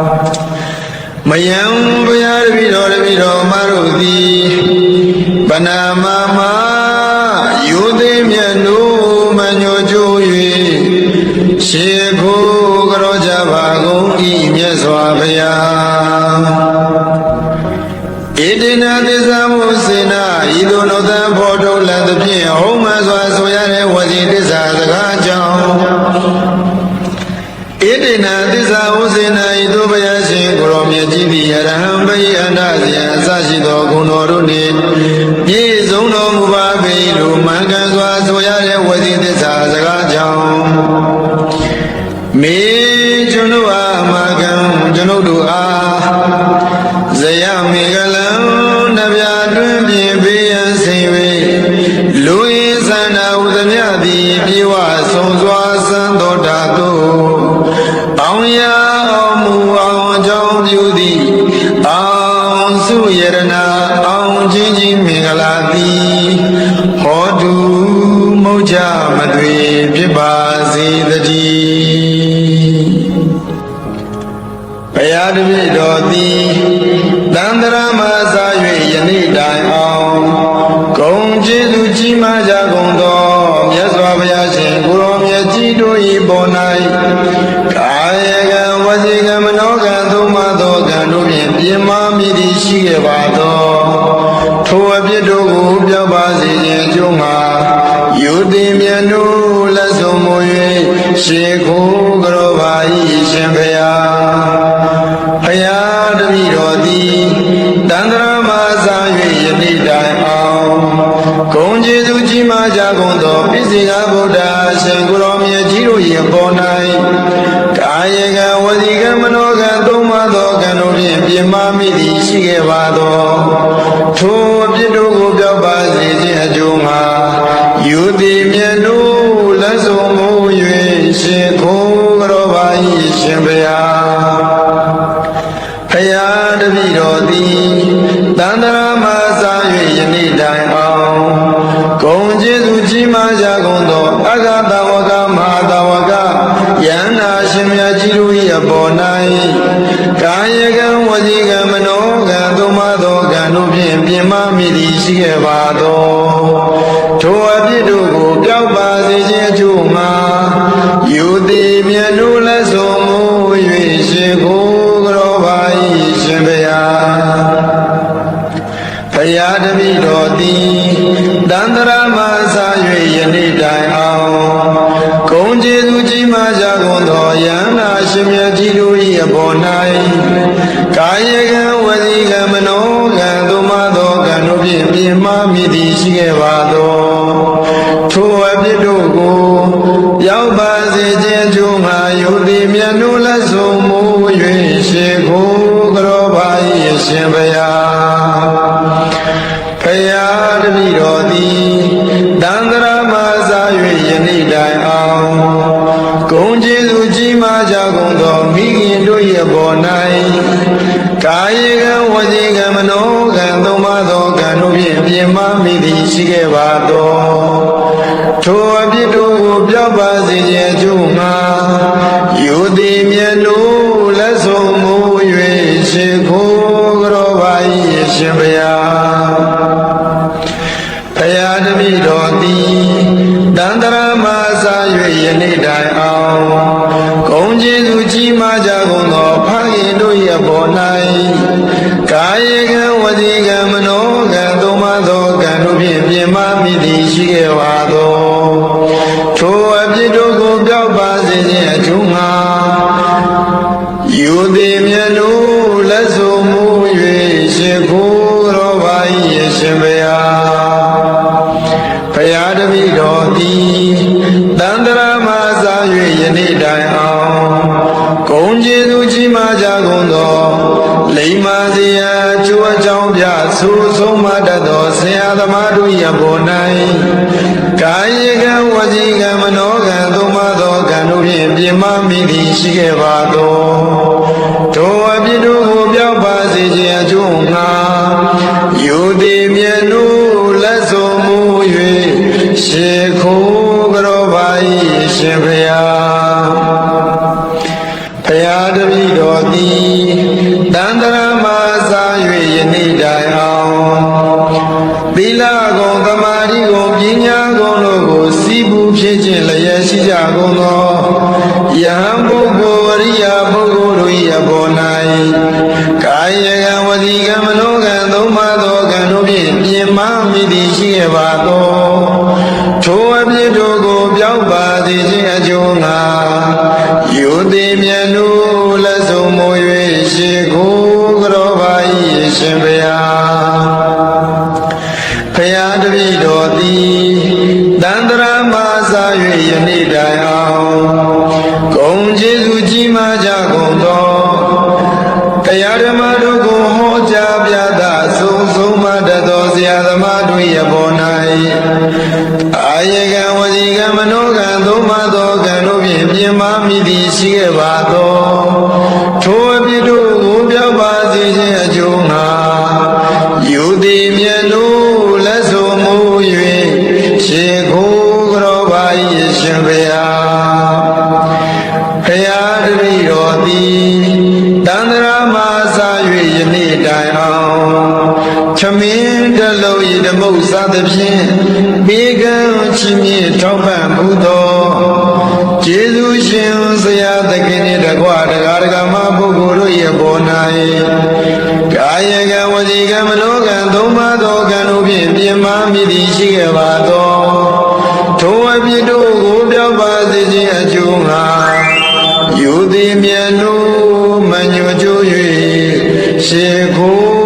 မယံဘုရားတပည့်တော်မတို့သည်ပနာမမယုတိမြတ်တို့မကြိုကျိုး၍ရှိကိုကရောကြပါကုန်ဤမြတ်စွာဘုရားဣတိနာသစ္စာမုစေနာဤသို့နောသံဖို့ထုတ်လက်သဖြင့်ဟုံးမှစွာဆိုရတဲ့ဝစီသစ္စာစကားကြောင့်ဣတိနာသစ္စာမုစေနာဤသို့ဘုရားရှင်ကိုရောမြတ်ကြီးသည်အရဟံဘိအန္တဇယအစရှိသောဂုဏ်တော်တို့နှင့်ပြည့်စုံတော်မူပါပေလို့မှန်ကန်စွာဆိုရတဲ့ဝစီသစ္စာစကားကြောင့်မေကျွန်ုပ်အားအမကံကျွန်ုပ်တို့အားဇယမေကလံနဗျာတွင်ပြင်ပေးရန်စိ၍လူရင်းသန္တာဟုသမျှသည်ပြေဝဆုံးစွာစံတော်ဓာတုအောင်ရအောင်မူအောင်အကြောင်းပြုသည်အောင်စုယရနာအောင်ချင်းချင်းမင်္ဂလာသည်ဟောတုမုတ်ချမသွေဖြစ်ပါစေတည်းဘုရားတပည့်တော်သည်တန္တရာမှာစား၍ယနေ့တိုင်အောင်ဂုံကျေးဇူးကြီးမားကြကုန်သောမြတ်စွာဘုရားရှင်ကိုရောမြတ်ကြီးတို့၏ပေါ်၌ကာယကံဝစီကံမနောကံသုံးပါးသောကံတို့ဖြင့်ပြင်းမာမိသည်ရှိခဲ့ပါသောထိုအပြစ်တို့ကိုပြောပါစေခြင်းအကျိုးမှာယုတိမြတ်တို့လက်ဆုံးမူ၍ရှေခိုးကရောပါ၏ရှင်ဘုရားဘုရားတပည့်တော်သည်တန္တရာမှာစား၍ယနေ့တိုင်အောင်ဂုဏ်ကျေးဇူးကြီးမားကြကုန်သောပိစိကဗုဒ္ဓရှင်ကိုရောမြတ်ကြီးတို့၏ပေါ်၌ကာယကံဝစီကံမနောကံသုံးပါးသောကံတို့ဖြင့်ပြင်းမာမိသည်ရှိခဲ့ပါသောထိုအပြစ်တို့ကိုပြောပါစေခြင်းအကျိုးမှာယုတိမြတ်တို့လက်ဆုံးမူ၍ရှင်ခိုးကရောပါ၏ရှင်ဘုရားဘုရားတပည့်တော်သည်တန္တရာမှာစား၍ယနေ့တိုင်အောင်ဂုဏ်ကျေးဇူးကြီးမားကြကုန်သောအဂတဝကမဟာတဝကယန္နာရှင်မြတ်ကြီးတို့၏အပေါ်၌ကာယကံဝစီကံမနောကံသုံးပါးသောကံတို့ဖြင့်ပြင်းမာမိသည်ရှိခဲ့ပါသောထိုအပြစ်တို့ကိုပြောက်ပါစေခြင်းအကျိုးမှာယုတိမြတ်တို့လက်ဆုံးမူ၍ရှင်ကိုကရောပါ၏ရှင်ဘုရားဘုရားတပည့်တော်သည်တန္တရာမှာစား၍ယနေ့တိုင်အောင်ဂုဏ်ကျေးဇူးကြီးမားကြကုန်သောယန္နာရှင်မြတ်ကြီးတို့၏အပေါ်၌ကာယကံဝစီကံမနောကံသုံးပါးသောကံတို့ဖြင့်ပြင်းမာမိသည်ရှိခဲ့ပါသောထိုအပြစ်တို့ကိုရောက်ပါစေခြင်းအကျိုးငါယုတိမြတ်တို့လက်ဆုံးမူ၍ရှိခိုးကရောပါ၏ရှင်ဘုရားဘုရားတပည့်တော်သည်တန္တရာမှာစား၍ယနေ့တိုင်အောင်ဂုဏ်ကျေးဇူးကြီးမားကြကုန်သောမိခင်တို့၏အပေါ်၌ ကာယကံဝစီကံမနောကံသုံးပါးသောကံတို့ဖြင့်ပြင်မမိသည်ရှိခဲ့ပါသောထိုအပြစ်တို့ကိုပြောက်ပါစေခြင်းအကျိုးငှာယူသည်မြတ်လို့လက်ဆုံးမူ၍ရှိခိုးကြောပါ၏ရှင်ဘုရားဘုရားတပည့်တော်သည်တန္တရာမစာ၍ယနေ့တိုင်အောင်ဂုဏ်ကျေးဇူးကြီးမားကြကုန်သောဖခင်တို့၏အပေါ်၌ကာယကံဝစီကံမနောကံသုံးပါးသောကံတို့ဖြင့်ပြင်မမိသည်ရှိခဲ့ပါသောထိုအပြစ်တို့ကိုပြောက်ပါစေခြင်းအကျိုးငှာယူသည်မြတ်လို့လက်ဆုံးမူ၍ရှိခိုးတော်ပါ၏ရှင်ဘုရားဘုရားတပည့်တော်သည်တန္တရာမစာ၍ယနေ့တိုင်အောင်ဂုဏ်ကျေးဇူးကြီးမားကြကုန်သောလိမ္မာစရာအကျိုးအကြောင်းပြဆိုဆုံးမတတ်သောဆရာသမားတို့၏အပေါ်၌ကာယကံဝစီကံမနောကံသုံးပါးသောကံတို့ဖြင့်ပြင်မမိသည်ရှိခဲ့ပါသောထိုအပြစ်တို့ကိုပြောက်ပါစေခြင်းအကျိုးငှာယူသည်မြတ်လို့လက်ဆုံးမူ၍ရှိခိုးကြောပါ၏ရှင်ဘုရားဘုရားတပည့်တော်သည်တန္တရာမစာ၍ယနေ့တိုင်အောင်သီလကုံသမာဓိကုံပညာကုံတို့ကိုစီးပူးဖြစ်ခြင်းလျက်ရှိကြကုန်သောယဟန်ပုဂ္ဂိုလ်အရိယာပုဂ္ဂိုလ်တို့၏အပေါ်၌ကာယကံဝစီကံမနောကံသုံးပါးသောကံတို့ဖြင့်ပြင်မမိသည်ရှိခဲ့ပါသောထိုအပြစ်တို့ကိုပြောက်ပါစေခြင်းအကျိုးငှာယူသည်မြတ်လို့လက်ဆုံးမူ၍ရှိခိုးကြောပါ၏ရှင်ဘုရားဘုရားတပည့်တော်သည်တန္တရာမစာ၍ယနေ့တိုင်အောင်ဂုဏ်ကျေးဇူးကြီးမားကြကုန်သောတရားဓမ္မတို့ကိုဟောကြားပြသဆုံးမတတ်သောဆရာသမားတို့၏အပေါ်၌အာယကံဝစီကံမနောကံသုံးပါးသောကံတို့ဖြင့်ပြင်မမိသည်ရှိခဲ့ပါသောထိုအပြစ်တို့ကိုပြောက်ပါစေခြင်းအကျိုးငှာယူသည်မြတ်လို့လက်ဆုံးမူ၍ရှိခိုးကြောပါ၏ရှင်ဘုရားဘုရားတပည့်တော်သည်တန္တရာမစာ၍ယနေ့တိုင်အောင်သမင်းတလုံးဤဓမ္မုစသဖြင့်ဘေကံချီးမြှင့်ထောက်ပံ့မှုသောကျေးဇူးရှင်ဆရာသခင်နှင့်တကွတရားဓမ္မပုဂ္ဂိုလ်တို့၏အပေါ်၌ကာယကံဝစီကံမနောကံသုံးပါးသောကံတို့ဖြင့်ပြင်မမိသည်ရှိခဲ့ပါသောထိုအပြစ်တို့ကိုပြောက်ပါစေခြင်းအကျိုးငှာယူသည်မြတ်လို့မညွတ်ကြွ၍ရှိခိုး